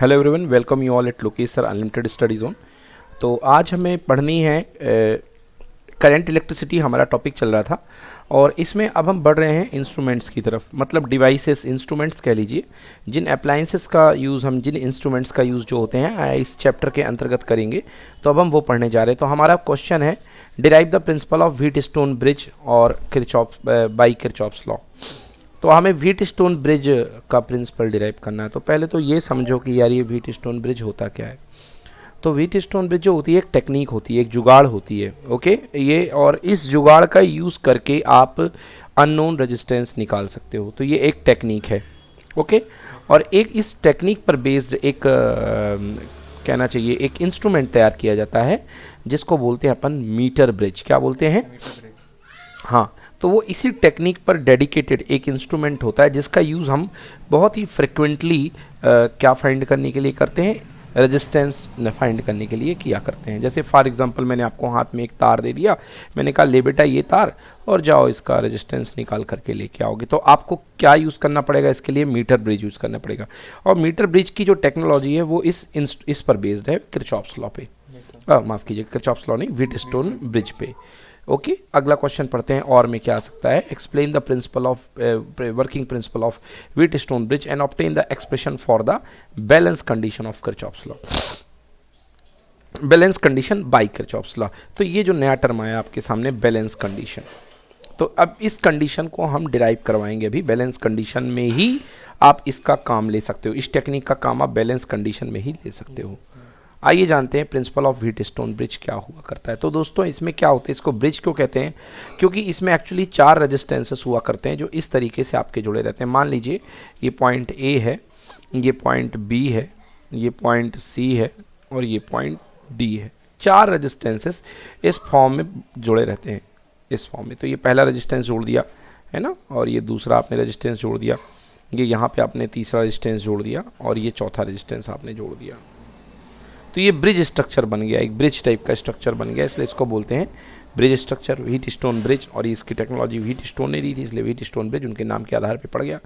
Hello everyone, welcome you all at Lokesh sir unlimited study zone. तो आज हमें पढ़नी है करंट इलेक्ट्रिसिटी, हमारा टॉपिक चल रहा था और इसमें अब हम बढ़ रहे हैं इंस्ट्रूमेंट्स की तरफ, मतलब डिवाइसेस, इंस्ट्रूमेंट्स कह लीजिए, जिन अप्लायंसेस का यूज़ हम, जिन इंस्ट्रूमेंट्स का यूज़ जो होते हैं इस चैप्टर के अंतर्गत करेंगे। तो अब हम वो पढ़ने जा रहे हैं। तो हमारा क्वेश्चन है derive the principle of Wheatstone bridge और किरचॉफ बाई किरचॉफ्स लॉ। तो हमें व्हीट स्टोन ब्रिज का प्रिंसिपल डिराइव करना है। तो पहले तो ये समझो कि यार ये व्हीट स्टोन ब्रिज होता क्या है। तो व्हीट स्टोन ब्रिज जो होती है एक टेक्निक होती है, एक जुगाड़ होती है। ओके, ये और इस जुगाड़ का यूज़ करके आप अननोन रेजिस्टेंस निकाल सकते हो। तो ये एक टेक्निक है। ओके, और एक इस टेक्निक पर बेस्ड एक कहना चाहिए एक इंस्ट्रूमेंट तैयार किया जाता है जिसको बोलते हैं अपन मीटर ब्रिज। क्या बोलते हैं? हाँ, तो वो इसी टेक्निक पर डेडिकेटेड एक इंस्ट्रूमेंट होता है जिसका यूज़ हम बहुत ही फ्रिक्वेंटली क्या फाइंड करने के लिए करते हैं, रेजिस्टेंस फाइंड करने के लिए किया करते हैं। जैसे फॉर एग्जांपल मैंने आपको हाथ में एक तार दे दिया, मैंने कहा ले बेटा ये तार और जाओ इसका रेजिस्टेंस निकाल करके लेके आओगे। तो आपको क्या यूज़ करना पड़ेगा इसके लिए? मीटर ब्रिज यूज़ करना पड़ेगा। और मीटर ब्रिज की जो टेक्नोलॉजी है वो इस पर बेस्ड है, किरचॉफ्स लॉ पे। माफ़ कीजिए, किरचॉफ्स लॉ नहीं, व्हीट स्टोन ब्रिज पे। ओके, अगला क्वेश्चन पढ़ते हैं। और में क्या आ सकता है? Explain the principle of working principle of Wheatstone bridge and obtain the expression for the balance condition of Kirchhoff's law. Balance condition bye Kirchhoff's law. तो ये जो नया टर्म आया आपके सामने, बैलेंस कंडीशन। तो अब इस कंडीशन को हम डिराइव करवाएंगे। अभी बैलेंस कंडीशन में ही आप इसका काम ले सकते हो, इस टेक्निक का काम आप बैलेंस कंडीशन में ही ले सकते हो। आइए जानते हैं principal of Wheatstone bridge क्या हुआ करता है। तो दोस्तों इसमें क्या होता है, इसको ब्रिज क्यों कहते हैं? क्योंकि इसमें एक्चुअली 4 रेजिस्टेंसेस हुआ करते हैं जो इस तरीके से आपके जुड़े रहते हैं। मान लीजिए ये पॉइंट ए है, ये पॉइंट बी है, ये पॉइंट सी है और ये पॉइंट डी है। 4 रेजिस्टेंसेस इस फॉर्म में जुड़े रहते हैं, इस फॉर्म में। तो ये पहला रेजिस्टेंस जोड़ दिया है ना, और ये दूसरा आपने रेजिस्टेंस जोड़ दिया, ये यहाँ पे आपने तीसरा रेजिस्टेंस जोड़ दिया और ये चौथा रेजिस्टेंस आपने जोड़ दिया। तो ये ब्रिज स्ट्रक्चर बन गया, एक ब्रिज टाइप का स्ट्रक्चर बन गया, इसलिए इसको बोलते हैं bridge structure, wheat stone bridge. और इसकी टेक्नोलॉजी व्हीट स्टोन ने दी थी, इसलिए व्हीट स्टोन ब्रिज उनके नाम के आधार पे पड़ गया।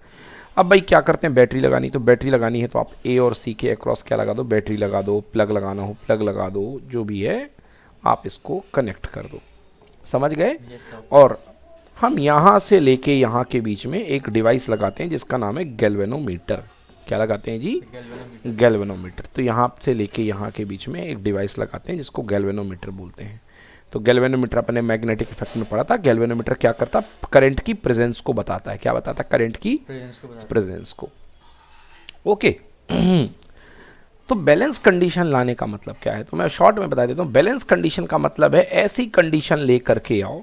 अब भाई क्या करते हैं, बैटरी लगानी। तो बैटरी लगानी है तो आप ए और सी के अक्रॉस क्या लगा दो, बैटरी लगा दो। प्लग लगाना हो प्लग लगा दो, जो भी है आप इसको कनेक्ट कर दो। समझ गए? और हम यहाँ से लेके यहाँ के बीच में एक डिवाइस लगाते हैं जिसका नाम है गैल्वेनोमीटर। क्या लगाते हैं जी? गैल्वेनोमीटर। तो यहाँ से लेके यहाँ के बीच में एक डिवाइस लगाते हैं जिसको गैल्वेनोमीटर बोलते हैं। तो गैल्वेनोमीटर अपने मैग्नेटिक इफेक्ट में पढ़ा था। गैल्वेनोमीटर क्या करता? करंट की प्रेजेंस को बताता है। क्या बताता? करंट की प्रेजेंस को। ओके, तो बैलेंस कंडीशन लाने का मतलब क्या है? तो मैं शॉर्ट में बता देता हूँ। बैलेंस कंडीशन का मतलब है ऐसी कंडीशन लेकर के आओ,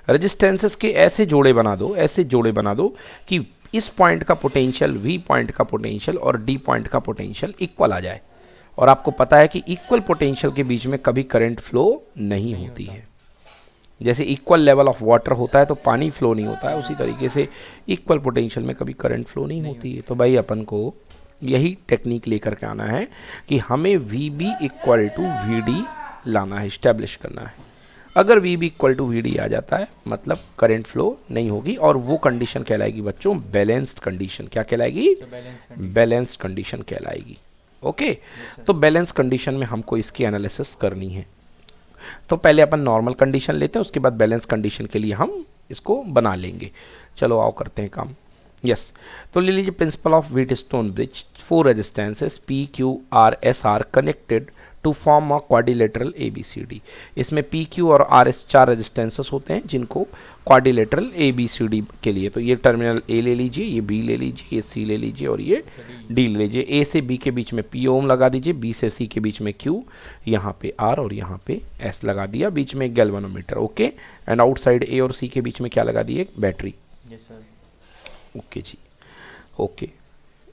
रेजिस्टेंसेस के ऐसे जोड़े बना दो, ऐसे जोड़े बना दो कि इस पॉइंट का पोटेंशियल, वी पॉइंट का पोटेंशियल और डी पॉइंट का पोटेंशियल इक्वल आ जाए। और आपको पता है कि इक्वल पोटेंशियल के बीच में कभी करंट फ्लो नहीं होती है। जैसे इक्वल लेवल ऑफ वाटर होता है तो पानी फ्लो नहीं होता है, उसी तरीके से इक्वल पोटेंशियल में कभी करंट फ्लो नहीं होती है। तो भाई अपन को यही टेक्निक लेकर के आना है कि हमें V B equal to V D लाना है, इस्टेब्लिश करना है। अगर V B equal to V D आ जाता है मतलब करंट फ्लो नहीं होगी, और वो कंडीशन कहलाएगी बच्चों बैलेंस्ड कंडीशन। क्या कहलाएगी? बैलेंस्ड कंडीशन कहलाएगी। ओके, तो बैलेंस कंडीशन में हमको इसकी एनालिसिस करनी है। तो पहले अपन नॉर्मल कंडीशन लेते हैं, उसके बाद बैलेंस कंडीशन के लिए हम इसको बना लेंगे। चलो आओ करते हैं काम। यस, तो ले लीजिए principle of Wheatstone bridge. 4 resistances P Q R S are connected to form a quadrilateral A B C D. इसमें पी क्यू और आर एस 4 रेजिस्टेंसेस होते हैं जिनको quadrilateral A B C D के लिए। तो ये टर्मिनल ए ले लीजिए, ये बी ले लीजिए, ये सी ले लीजिए और ये डी ले लीजिए। ए से बी के बीच में पी ओम लगा दीजिए, बी से सी के बीच में क्यू, यहाँ पे आर और यहाँ पे एस लगा दिया, बीच में galvanometer. Okay, and outside A और सी के बीच में क्या लगा दिए? बैटरी। ओके जी, okay.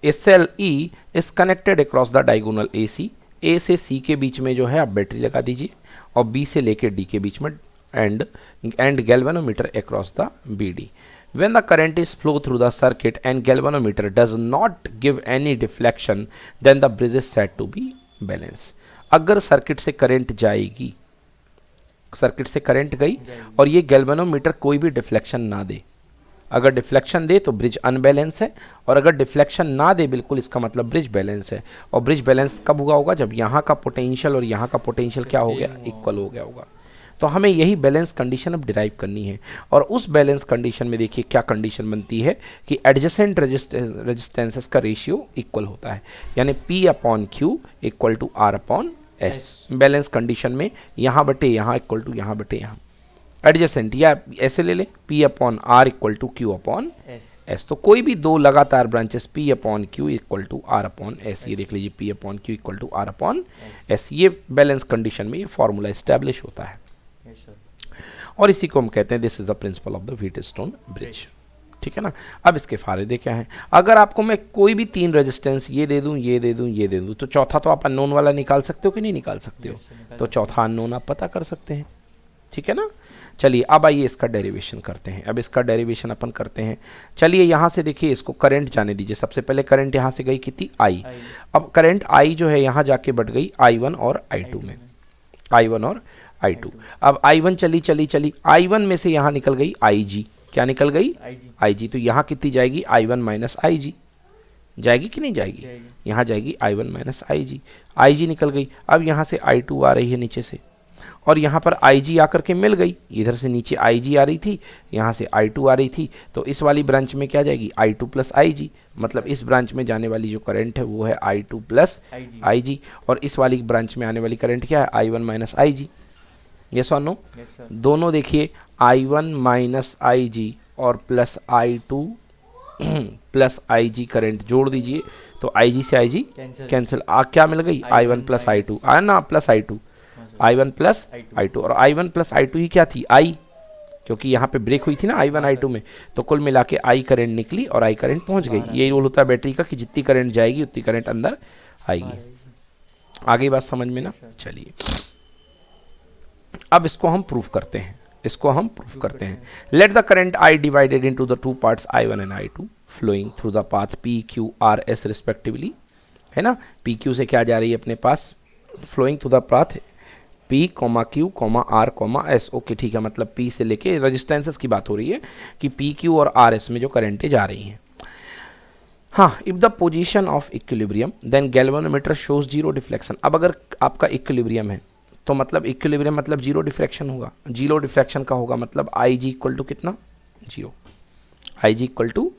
A cell E is connected across the diagonal A C. A से सी के बीच में जो है आप बैटरी लगा दीजिए, और बी से लेके डी के बीच में and galvanometer across the B D. When the current is flow through the circuit and galvanometer does not give any deflection, then the bridge is said to be balanced. अगर circuit से current जाएगी, circuit से current गई और ये galvanometer कोई भी deflection ना दे, अगर डिफ्लेक्शन दे तो ब्रिज अनबैलेंस है, और अगर डिफ्लेक्शन ना दे बिल्कुल, इसका मतलब ब्रिज बैलेंस है। और ब्रिज बैलेंस कब हुआ होगा? जब यहाँ का पोटेंशियल और यहाँ का पोटेंशियल क्या हो गया? इक्वल हो गया होगा। तो हमें यही बैलेंस कंडीशन अब डिराइव करनी है। और उस बैलेंस कंडीशन में देखिए क्या कंडीशन बनती है कि एडजेसेंट रेजिस्टेंसेस का रेशियो इक्वल होता है, यानी P upon Q equal to R upon S। Balance condition में यहाँ बटे यहाँ इक्वल टू यहाँ बटे यहाँ, एडजेसेंट या ऐसे ले लें P upon R equal to Q upon S। तो कोई भी दो लगातार branches P upon Q equal to R upon S, ये देख लीजिए P upon Q equal to R upon S, ये बैलेंस कंडीशन में ये फॉर्मूला इस्टेब्लिश होता है। और इसी को हम कहते हैं this is the principle of the Wheatstone bridge. ठीक है ना। अब इसके फायदे क्या हैं? अगर आपको मैं कोई भी तीन रेजिस्टेंस ये दे दूं, ये दे दूं, ये दे दूं, तो चौथा तो आप अननोन वाला निकाल सकते हो कि नहीं निकाल सकते हो? तो चौथा अननोन आप पता कर सकते हैं। ठीक है ना। चलिए अब आइए इसका डेरिवेशन करते हैं। अब इसका डेरिवेशन अपन करते हैं। चलिए यहाँ से देखिए, इसको करंट जाने दीजिए। सबसे पहले करंट यहाँ से गई कितनी? I। अब करंट I जो है यहाँ जाके बढ़ गई I1 और I2 में, I1 और I2। अब I1 चली चली चली, I1 में से यहाँ निकल गई IG। क्या निकल गई? IG। तो यहाँ कितनी जाएगी? I1 माइनस IG जाएगी कि नहीं जाएगी? यहाँ जाएगी I1 माइनस IG निकल गई। अब यहाँ से I2 आ रही है नीचे से, और यहाँ पर IG आकर के मिल गई। इधर से नीचे IG आ रही थी, यहाँ से I2 आ रही थी, तो इस वाली ब्रांच में क्या जाएगी? I2 plus IG। मतलब इस ब्रांच में जाने वाली जो करंट है वो है I2 प्लस IG, और इस वाली ब्रांच में आने वाली करंट क्या है? I1 minus IG। यस और नो? दोनों देखिए I1 माइनस IG और plus I2 plus IG current जोड़ दीजिए, तो IG से IG कैंसिल। क्या मिल गई? I1 प्लस I2 आया ना, plus I2, I1 plus I2, और I1 प्लस I2 ही क्या थी? I, क्योंकि यहाँ पे ब्रेक हुई थी ना I1 I2 में, तो कुल मिला के I करंट निकली और I करंट पहुँच गई। यही रोल होता है बैटरी का कि जितनी करंट जाएगी उतनी करंट अंदर आएगी। आगे बात समझ में ना? चलिए अब इसको हम प्रूफ करते हैं, let the current I divided into the two parts I1 and I2 flowing through the path P Q R S respectively, है ना। P Q से क्या जा रही है अपने पास? Flowing through the path P, Q, R, S। Okay ठीक है, मतलब P से लेके रेजिस्टेंसेस की बात हो रही है कि P Q और R S में जो करंटें जा रही हैं। हाँ, if the position of equilibrium then galvanometer shows zero deflection. अब अगर आपका इक्विलिब्रियम है तो मतलब इक्विलिब्रियम मतलब जीरो डिफ्रैक्शन होगा। जीरो डिफ्रैक्शन का होगा मतलब IG इक्वल टू कितना? Zero. IG equal to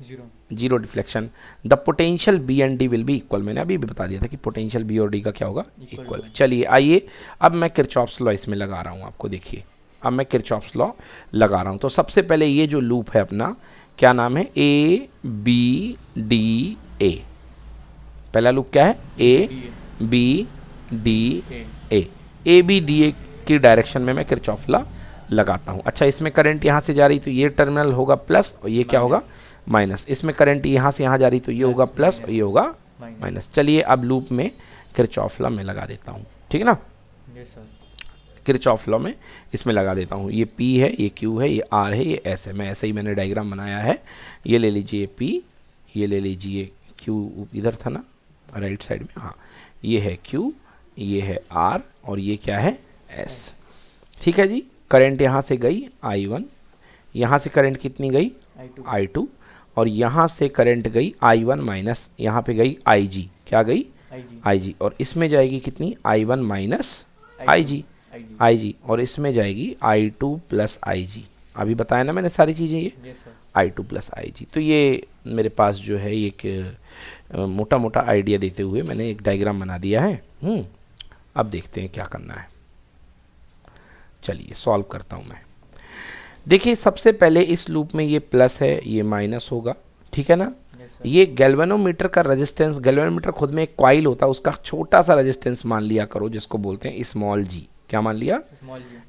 zero deflection. The potential B and D will be equal. मैंने अभी भी बता दिया था कि पोटेंशियल B और D का क्या होगा? इक्वल। चलिए आइए अब मैं किरचॉफ्स लॉ इसमें लगा रहा हूँ। आपको देखिए अब मैं किरचॉफ्स लॉ लगा रहा हूँ। तो सबसे पहले ये जो लूप है अपना, क्या नाम है? A B D A। पहला लूप क्या है? A B D A। A B D A की डायरेक्शन में मैं किरचॉफ लॉ लगाता हूँ। अच्छा, इसमें करंट यहाँ से जा रही तो ये टर्मिनल होगा प्लस और ये क्या होगा? माइनस। इसमें करंट यहाँ से यहाँ जा रही तो ये होगा प्लस और ये होगा माइनस। चलिए अब लूप में किरचॉफ लॉ में लगा देता हूँ। ठीक है ना। किरचॉफ लॉ में इसमें लगा देता हूँ। ये P है, ये Q है, ये R है, ये S है। मैं ऐसे ही मैंने डायग्राम बनाया है। ये ले लीजिए P, ये ले लीजिए Q, इधर था ना राइट साइड में, हाँ ये है Q, ये है R और ये क्या है? S। ठीक है जी। करंट यहाँ से गई I1, यहाँ से करंट कितनी गई? I2, और यहाँ से करंट गई I1 माइनस, यहाँ पे गई IG। क्या गई? IG। और इसमें जाएगी कितनी? I1 माइनस IG, और इसमें जाएगी I2 प्लस IG। अभी बताया ना मैंने सारी चीज़ें, ये I2 प्लस IG। तो ये मेरे पास जो है एक मोटा मोटा आइडिया देते हुए मैंने एक डायग्राम बना दिया है। अब देखते हैं क्या करना है। चलिए सॉल्व करता हूँ मैं। देखिए सबसे पहले इस लूप में ये प्लस है, ये माइनस होगा। ठीक है ना। ये गैल्वेनोमीटर का रेजिस्टेंस, गैल्वेनोमीटर खुद में एक कॉइल होता है, उसका छोटा सा रेजिस्टेंस मान लिया करो जिसको बोलते हैं स्मॉल जी। क्या मान लिया?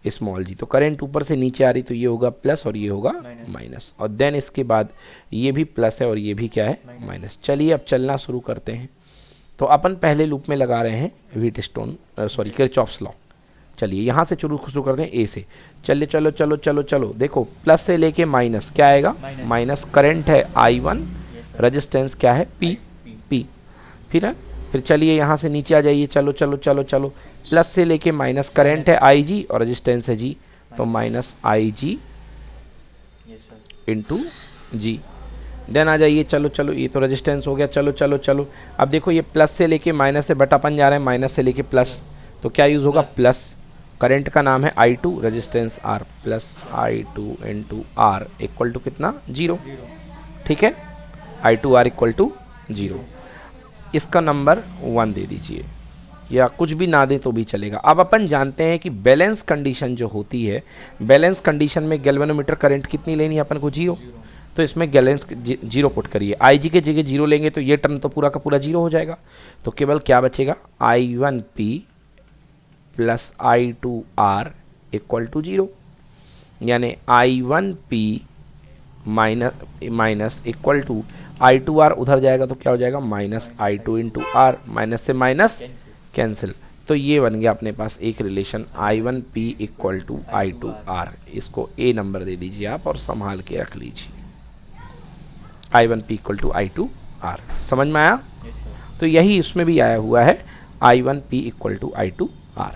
स्मॉल जी। तो करंट ऊपर से नीचे आ रही तो ये होगा प्लस और ये होगा माइनस, और देन इसके बाद ये भी प्लस है और ये भी क्या है? माइनस। चलिए अब चलना शुरू करते हैं। तो अपन पहले लूप में लगा रहे हैं व्हीटस्टोन किरचॉफ्स लॉ। चलिए यहाँ से शुरू करते हैं ए से। चलिए चलो चलो चलो चलो, देखो प्लस से लेके माइनस क्या आएगा? माइनस। करंट है I1, रेजिस्टेंस क्या है? P। फिर चलिए यहाँ से नीचे आ जाइए। चलो चलो चलो चलो, प्लस से लेके माइनस, करंट है IG और रेजिस्टेंस है G, तो माइनस IG इंटू जी। देन आ जाइए, चलो चलो ये तो रेजिस्टेंस हो गया, चलो चलो चलो। अब देखो ये प्लस से लेके माइनस से बटापन जा रहे हैं, माइनस से लेके प्लस, तो क्या यूज़ होगा, प्लस। करंट का नाम है I2, resistance R, plus I2 into R equal to कितना, 0। ठीक है, I2R इक्वल टू 0। इसका नंबर 1 दे दीजिए, या कुछ भी ना दे तो भी चलेगा। अब अपन जानते हैं कि बैलेंस कंडीशन जो होती है, बैलेंस कंडीशन में गैल्वेनोमीटर करंट कितनी लेनी है अपन को, 0। तो इसमें बैलेंस 0 पुट करिए, IG के जगह 0 लेंगे तो ये टर्म तो पूरा का पूरा 0 हो जाएगा। तो केवल क्या बचेगा, I1P plus I2R equal to 0, यानी I1P minus equal to I2R, उधर जाएगा तो क्या हो जाएगा, minus I2 into R, minus से माइनस कैंसिल। तो ये बन गया अपने पास एक relation I1P equal to I2R। इसको A नंबर दे दीजिए आप और संभाल के रख लीजिए, I1P इक्वल टू I2R। समझ में आया? तो यही इसमें भी आया हुआ है, I1P इक्वल टू I2R।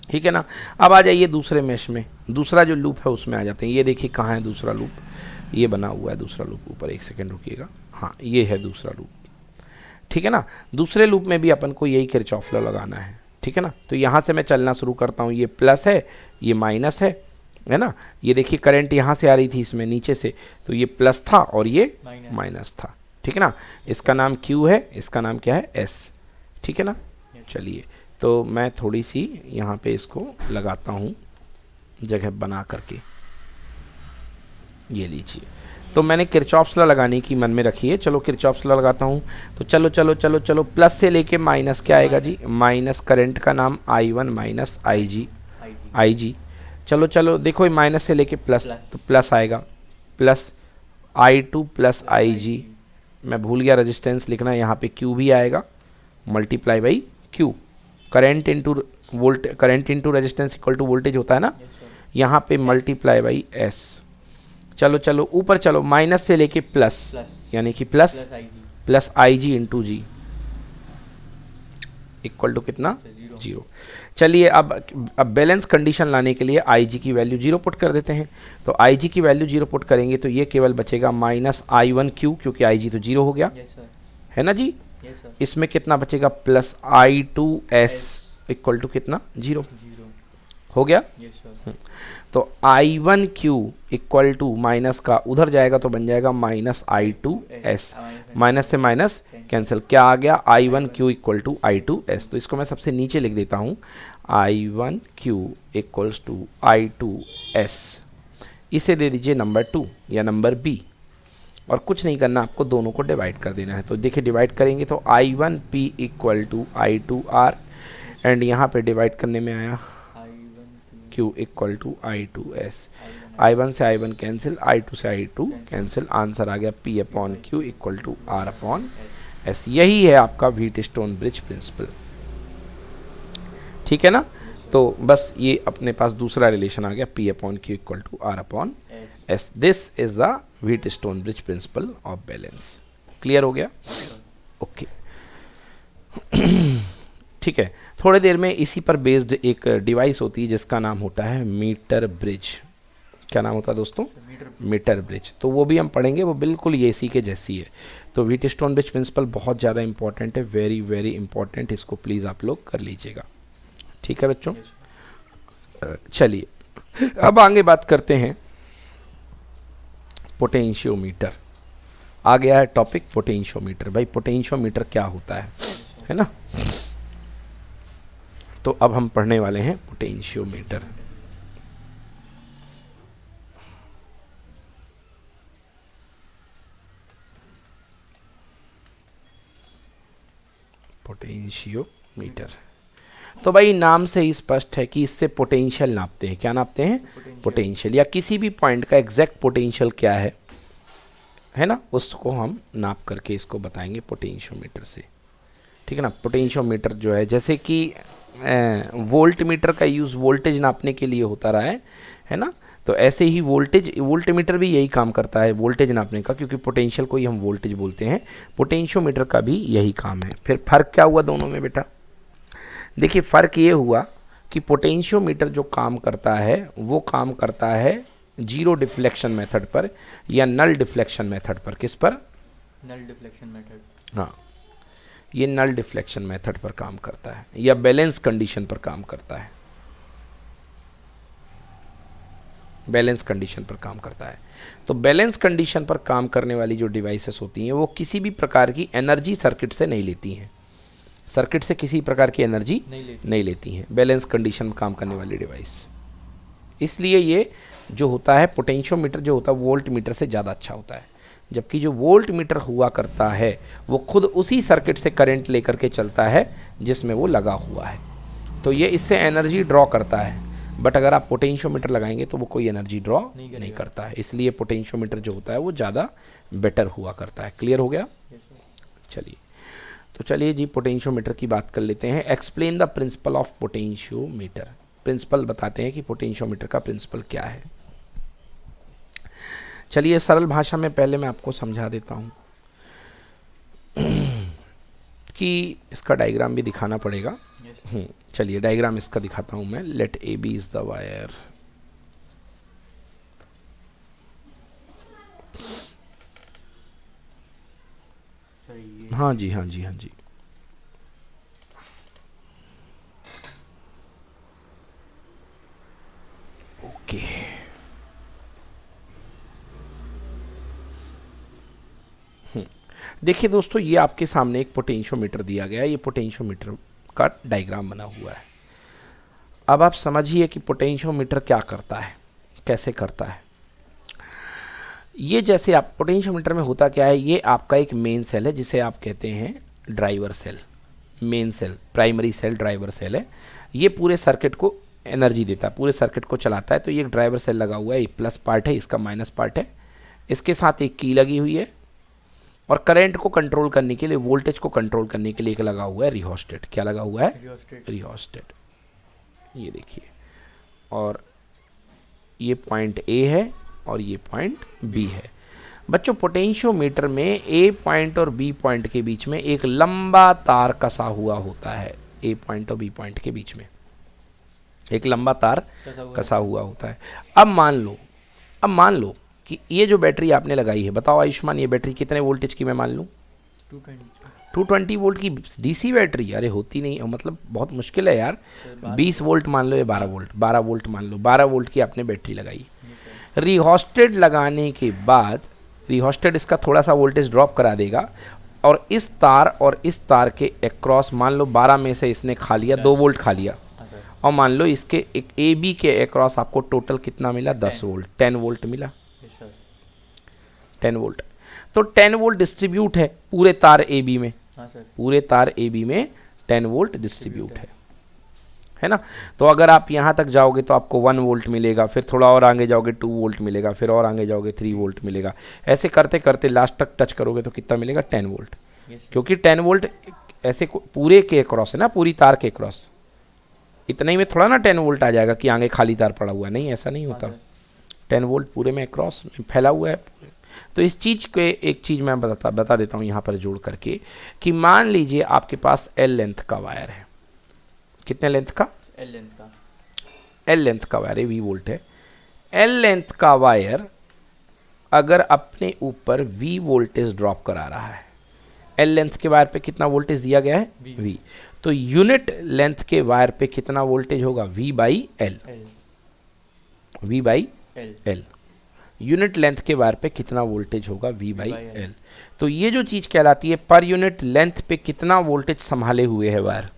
ठीक है ना। अब आ जाइए दूसरे मैश में, दूसरा जो लूप है उसमें आ जाते हैं। ये देखिए कहाँ है दूसरा लूप, ये बना हुआ है दूसरा लूप ऊपर, एक सेकेंड रुकिएगा, हाँ ये है दूसरा लूप। ठीक है ना। दूसरे लूप में भी अपन को यही किरचॉफ लॉ लगाना है। ठीक है ना। तो यहाँ से मैं चलना शुरू करता हूँ, ये प्लस है, ये माइनस है ना। ये देखिए करंट यहाँ से आ रही थी इसमें नीचे से, तो ये प्लस था और ये माइनस था। ठीक है ना। इसका नाम Q है, इसका नाम क्या है, S। ठीक है ना। चलिए, तो मैं थोड़ी सी यहाँ पे इसको लगाता हूँ जगह बना करके, ये लीजिए। तो मैंने किरचॉफ्स लॉ लगाने की मन में रखी है, चलो किरचॉफ्स लॉ लगाता हूँ। तो चलो चलो चलो चलो, प्लस से लेके माइनस क्या आएगा जी, माइनस करंट का नाम I1 माइनस IG। चलो चलो देखो, ये माइनस से लेके प्लस, तो प्लस आएगा, प्लस I2 प्लस IG। मैं भूल गया रेजिस्टेंस लिखना, यहाँ पे Q भी आएगा, multiply by Q। Current into volt, current into resistance equal to voltage होता है ना, यहाँ पे मल्टीप्लाई बाई S। चलो चलो ऊपर चलो, माइनस से लेके प्लस, यानी कि plus IG into G equal to कितना, 0। चलिए अब बैलेंस कंडीशन लाने के लिए IG की वैल्यू 0 पुट कर देते हैं। तो IG की वैल्यू 0 पुट करेंगे तो ये केवल बचेगा माइनस I1Q, क्योंकि IG तो 0 हो गया, है ना जी। इसमें कितना बचेगा, प्लस I2S इक्वल टू कितना, 0 हो गया। तो I1Q इक्वल टू माइनस का उधर जाएगा तो बन जाएगा माइनस I2S, माइनस से माइनस कैंसिल, क्या आ गया, I1Q इक्वल टू I2S। तो इसको मैं सबसे नीचे लिख देता हूँ, I1Q इक्वल्स टू I2S। इसे दे दीजिए नंबर 2 या नंबर B, और कुछ नहीं करना, आपको दोनों को डिवाइड कर देना है। तो देखिए डिवाइड करेंगे तो I1P equal to I2R, and यहाँ पे डिवाइड करने में आया Q equal to I2S। I1 से I1 कैंसिल, I2 से I2 कैंसिल, आंसर आ गया P upon Q equal to R upon S। यही है आपका व्हीटस्टोन ब्रिज प्रिंसिपल। ठीक है ना। तो बस ये अपने पास दूसरा रिलेशन आ गया, P upon Q equal to R upon S। This is the Wheatstone bridge principle of balance. Clear हो गया? ओके। ठीक है। थोड़ी देर में इसी पर बेस्ड एक डिवाइस होती है जिसका नाम होता है मीटर ब्रिज। क्या नाम होता है दोस्तों? Metre bridge. तो वो भी हम पढ़ेंगे, वो बिल्कुल ये इसी के जैसी है। तो व्हीटस्टोन ब्रिज प्रिंसिपल बहुत ज़्यादा इंपॉर्टेंट है, वेरी वेरी इंपॉर्टेंट। इसको प्लीज़ आप लोग कर लीजिएगा। ठीक है बच्चों। चलिए अब आगे बात करते हैं पोटेंशियोमीटर। आ गया है टॉपिक पोटेंशियोमीटर। भाई पोटेंशियोमीटर क्या होता है ना। तो अब हम पढ़ने वाले हैं पोटेंशियोमीटर। पोटेंशियोमीटर, तो भाई नाम से ही स्पष्ट है कि इससे पोटेंशियल नापते हैं। क्या नापते हैं? पोटेंशियल, या किसी भी पॉइंट का एग्जैक्ट पोटेंशियल क्या है ना, उसको हम नाप करके इसको बताएंगे पोटेंशियोमीटर से। ठीक है ना। पोटेंशियोमीटर जो है, जैसे कि वोल्ट मीटर का यूज़ वोल्टेज नापने के लिए होता रहा है ना, तो ऐसे ही वोल्ट मीटर भी यही काम करता है, वोल्टेज नापने का, क्योंकि पोटेंशियल को ही हम वोल्टेज बोलते हैं। पोटेंशियोमीटर का भी यही काम है। फिर फ़र्क क्या हुआ दोनों में बेटा? देखिए फ़र्क ये हुआ कि पोटेंशियोमीटर जो काम करता है वो काम करता है जीरो डिफ्लेक्शन मेथड पर या नल डिफ्लेक्शन मेथड पर। किस पर? Null deflection method. हाँ, ये नल डिफ्लेक्शन मेथड पर काम करता है या बैलेंस कंडीशन पर काम करता है, बैलेंस कंडीशन पर काम करता है। तो बैलेंस कंडीशन पर काम करने वाली जो डिवाइसेस होती हैं वो किसी भी प्रकार की एनर्जी सर्किट से नहीं लेती हैं, सर्किट से किसी प्रकार की एनर्जी नहीं लेती हैं, बैलेंस कंडीशन में काम करने वाली डिवाइस। इसलिए ये जो होता है पोटेंशियोमीटर जो होता है वोल्ट मीटर से ज़्यादा अच्छा होता है, जबकि जो वोल्ट मीटर हुआ करता है वो खुद उसी सर्किट से करंट लेकर के चलता है जिसमें वो लगा हुआ है, तो ये इससे एनर्जी ड्रॉ करता है। बट अगर आप पोटेंशियोमीटर लगाएंगे तो वो कोई एनर्जी ड्रॉ नहीं करता है, इसलिए पोटेंशियोमीटर जो होता है वो ज़्यादा बेटर हुआ करता है। क्लियर हो गया? चलिए, तो चलिए जी पोटेंशियोमीटर की बात कर लेते हैं। Explain the principle of potentiometer. Principle बताते हैं कि पोटेंशियोमीटर का प्रिंसिपल क्या है। चलिए सरल भाषा में पहले मैं आपको समझा देता हूँ कि इसका डायग्राम भी दिखाना पड़ेगा। चलिए डायग्राम इसका दिखाता हूँ मैं। Let A B is the wire, हाँ जी हाँ जी हाँ जी, ओके। देखिए दोस्तों, ये आपके सामने एक पोटेंशियोमीटर दिया गया है, ये पोटेंशियोमीटर का डायग्राम बना हुआ है। अब आप समझिए कि पोटेंशियोमीटर क्या करता है, कैसे करता है। ये जैसे आप पोटेंशियोमीटर में होता क्या है, ये आपका एक मेन सेल है जिसे आप कहते हैं driver cell. Main cell, primary cell driver cell है। ये पूरे सर्किट को एनर्जी देता है, पूरे सर्किट को चलाता है। तो ये एक ड्राइवर सेल लगा हुआ है, ये प्लस पार्ट है, इसका माइनस पार्ट है। इसके साथ एक की लगी हुई है और करंट को कंट्रोल करने के लिए, वोल्टेज को कंट्रोल करने के लिए एक लगा हुआ है रिहोस्टेट। क्या लगा हुआ है? रिहोस्टेट। ये देखिए, और ये पॉइंट ए है और ये पॉइंट बी है। बच्चों पोटेंशियोमीटर में ए पॉइंट और बी पॉइंट के बीच में एक लंबा तार कसा हुआ होता है। ए पॉइंट और बी पॉइंट के बीच में एक लंबा तार कसा हुआ होता है। अब मान लो कि ये जो बैटरी आपने लगाई है, बताओ आयुष्मान ये बैटरी कितने वोल्टेज की मैं मान लूँ? 220 वोल्ट की डीसी बैटरी। अरे होती नहीं, मतलब बहुत मुश्किल है यार। 20 वोल्ट मान लो या 12 वोल्ट, 12 वोल्ट मान लो, 12 वोल्ट की आपने बैटरी लगाई। रिहोस्टेट लगाने के बाद रिहोस्टेट इसका थोड़ा सा वोल्टेज ड्रॉप करा देगा और इस तार के अक्रॉस मान लो 12 में से इसने खा लिया, 2 वोल्ट खा लिया, और मान लो इसके एक ए बी के अक्रॉस आपको टोटल कितना मिला? 10 वोल्ट, 10 वोल्ट मिला, 10 वोल्ट। तो 10 वोल्ट डिस्ट्रीब्यूट है पूरे तार ए बी में, पूरे तार ए बी में 10 वोल्ट डिस्ट्रीब्यूट है ना। तो अगर आप यहाँ तक जाओगे तो आपको 1 वोल्ट मिलेगा, फिर थोड़ा और आगे जाओगे 2 वोल्ट मिलेगा, फिर और आगे जाओगे 3 वोल्ट मिलेगा। ऐसे करते करते लास्ट तक टच करोगे तो कितना मिलेगा? 10 वोल्ट। क्योंकि 10 वोल्ट ऐसे पूरे के क्रॉस है ना, पूरी तार के क्रॉस। इतना ही में थोड़ा ना 10 वोल्ट आ जाएगा कि आगे खाली तार पड़ा हुआ है, नहीं, ऐसा नहीं होता। 10 वोल्ट पूरे में क्रॉस में फैला हुआ है। तो इस चीज़ के एक चीज़ मैं बता देता हूँ यहाँ पर जोड़ करके कि मान लीजिए आपके पास एल लेंथ का वायर है। कितने लेंथ का? एल लेंथ का वायर है, वी वोल्ट है। एल लेंथ का वायर अगर अपने ऊपर वी वोल्टेज ड्रॉप करा रहा है, एल लेंथ के वायर पे कितना वोल्टेज दिया गया है? वी। तो यूनिट लेंथ के वायर पे कितना वोल्टेज होगा? V by L. V by L. Unit length के वायर पे कितना वोल्टेज होगा? V by L. तो ये जो चीज़ कहलाती है पर यूनिट लेंथ पे कितना वोल्टेज संभाले हुए है वायर,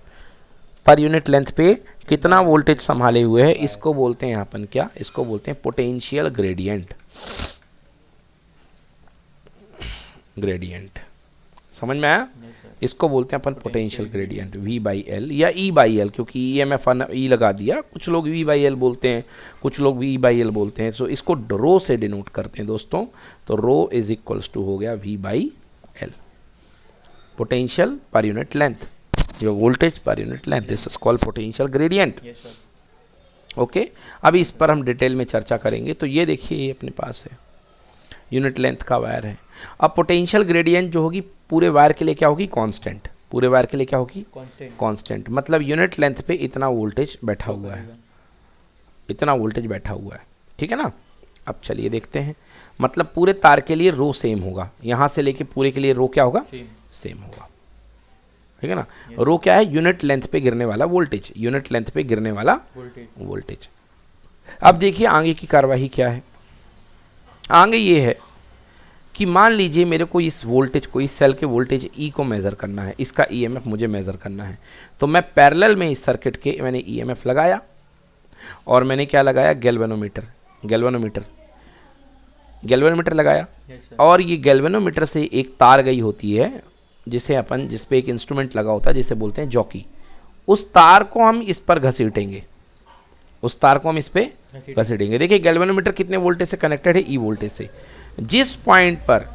पर यूनिट लेंथ पे कितना वोल्टेज संभाले हुए है, इसको बोलते हैं अपन क्या? इसको बोलते हैं पोटेंशियल ग्रेडियंट। ग्रेडियंट समझ में आया? इसको बोलते हैं अपन potential gradient, V by L या ई बाई एल, क्योंकि ई एम एफ ई लगा दिया। कुछ लोग वी बाई एल बोलते हैं, कुछ लोग वी बाई एल बोलते हैं। सो इसको रो से डिनोट करते हैं दोस्तों। तो रो इज इक्वल्स टू हो गया V by L, potential per unit length, जो voltage per unit length, this is called potential gradient. Okay, अभी इस पर हम डिटेल में चर्चा करेंगे। तो ये देखिए, ये अपने पास है, यूनिट लेंथ का वायर है। अब पोटेंशियल ग्रेडियंट जो होगी पूरे वायर के लिए क्या होगी? कांस्टेंट। पूरे वायर के लिए क्या होगी? कांस्टेंट। मतलब यूनिट लेंथ पे इतना वोल्टेज बैठा हुआ है, इतना वोल्टेज बैठा हुआ है, ठीक है ना। अब चलिए देखते हैं, मतलब पूरे तार के लिए रो सेम होगा, यहाँ से लेके पूरे के लिए रो क्या होगा, सेम होगा, ठीक है ना। रो क्या है, यूनिट लेंथ पे गिरने वाला वोल्टेज, यूनिट लेंथ पे गिरने वाला वोल्टेज। अब देखिए आगे की कार्यवाही क्या है, आगे ये है कि मान लीजिए मेरे को इस वोल्टेज को, इस सेल के वोल्टेज ई को मेज़र करना है, इसका ईएमएफ मुझे मेज़र करना है, तो मैं पैरेलल में इस सर्किट के मैंने ईएमएफ लगाया और मैंने क्या लगाया, गैल्वेनोमीटर, गैल्वेनोमीटर लगाया। और ये गैल्वेनोमीटर से एक तार गई होती है जिसे अपन, जिस पे एक इंस्ट्रूमेंट लगा होता है जिसे बोलते हैं जॉकी, उस तार को हम इस पर घसीटेंगे, उस तार को हम इस पे घसीटेंगे। देखिए गैल्वेनोमीटर कितने वोल्टेज से कनेक्टेड है, ई वोल्टेज से। जिस पॉइंट पर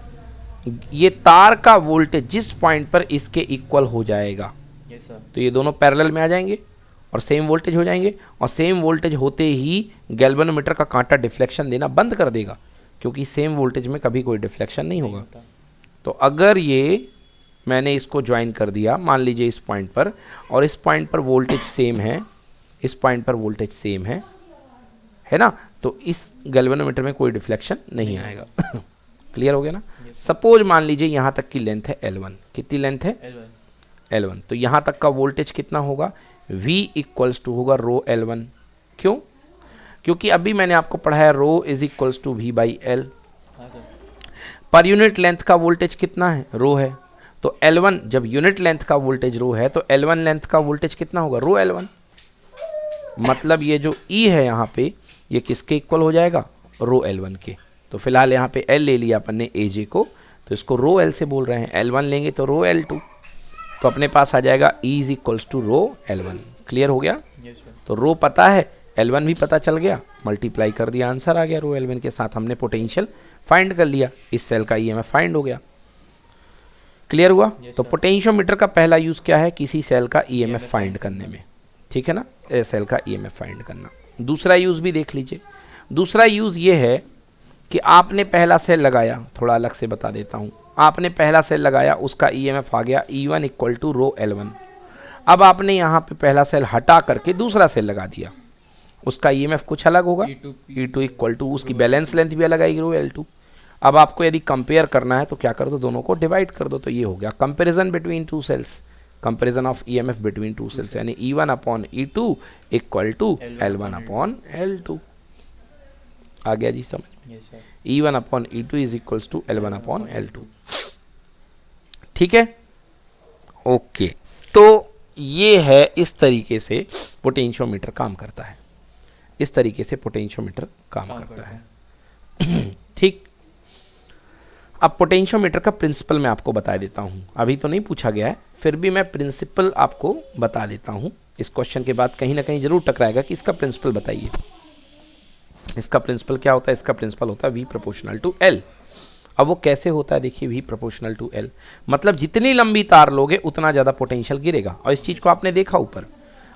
ये तार का वोल्टेज, जिस पॉइंट पर इसके इक्वल हो जाएगा, तो ये दोनों पैरेलल में आ जाएंगे और सेम वोल्टेज हो जाएंगे, और सेम वोल्टेज होते ही गैल्वेनोमीटर का कांटा डिफ्लेक्शन देना बंद कर देगा, क्योंकि सेम वोल्टेज में कभी कोई डिफ्लेक्शन नहीं होगा। तो अगर ये मैंने इसको ज्वाइन कर दिया, मान लीजिए इस पॉइंट पर, और इस पॉइंट पर वोल्टेज सेम है, इस पॉइंट पर वोल्टेज सेम है ना, तो इस गैल्वेनोमीटर में कोई डिफ्लेक्शन नहीं आएगा। क्लियर हो गया ना। सपोज मान लीजिए यहाँ तक की लेंथ है L1, कितनी लेंथ है L1, तो यहाँ तक का वोल्टेज कितना होगा, V इक्वल्स टू होगा रो L1। क्यों, क्योंकि अभी मैंने आपको पढ़ाया rho is equals to V by L। Per unit length का वोल्टेज कितना है, रो है, तो L1, जब यूनिट लेंथ का वोल्टेज रो है तो L1 लेंथ का वोल्टेज कितना होगा, रो L1। मतलब ये जो E है यहाँ पे, ये किसके इक्वल हो जाएगा, रो L1 के। तो फिलहाल यहाँ पे L ले लिया अपन ने AJ को, तो इसको रो L से बोल रहे हैं, L1 लेंगे तो रो L2, तो अपने पास आ जाएगा E is equals to rho L1। Clear हो गया। तो रो पता है, L1 भी पता चल गया, मल्टीप्लाई कर दिया, आंसर आ गया रो L1 के साथ, हमने पोटेंशियल फाइंड कर लिया, इस सेल का ईएमएफ फाइंड हो गया। क्लियर हुआ। तो पोटेंशियोमीटर का पहला यूज क्या है, किसी सेल का ईएमएफ फाइंड करने में, ठीक है ना, सेल का ईएमएफ फाइंड करना। दूसरा यूज भी देख लीजिए, दूसरा यूज ये है कि आपने पहला सेल लगाया, थोड़ा अलग से बता देता हूँ, आपने पहला सेल लगाया, उसका ईएमएफ आ गया E1 equal to rho L1। अब आपने यहाँ पे पहला सेल हटा करके दूसरा सेल लगा दिया, उसका ईएमएफ कुछ अलग होगा, E2 इक्वल टू, उसकी बैलेंस लेंथ भी अलग आएगी रो L2। अब आपको यदि कंपेयर करना है तो क्या कर दो, दोनों को डिवाइड कर दो, तो ये हो गया comparison between two cells, comparison of EMF between two cells, यानी E1 upon E2 equal to L1 upon L2। आ गया जी समझ, E1 upon E2 is equals to L1 upon L2। ठीक है, ओके। तो ये है, इस तरीके से पोटेंशियोमीटर काम करता है, इस तरीके से पोटेंशियोमीटर काम करता है। ठीक, अब पोटेंशियोमीटर का प्रिंसिपल मैं आपको बता देता हूं, अभी तो नहीं पूछा गया है, फिर भी मैं प्रिंसिपल आपको बता देता हूं। इस क्वेश्चन के बाद कहीं ना कहीं जरूर टकराएगा कि इसका प्रिंसिपल बताइए। इसका प्रिंसिपल क्या होता है, इसका प्रिंसिपल होता है V प्रोपोर्शनल टू L। अब वो कैसे होता है, देखिए V प्रोपोर्शनल टू L, मतलब जितनी लंबी तार लोगे उतना ज़्यादा पोटेंशियल गिरेगा। और इस चीज़ को आपने देखा ऊपर,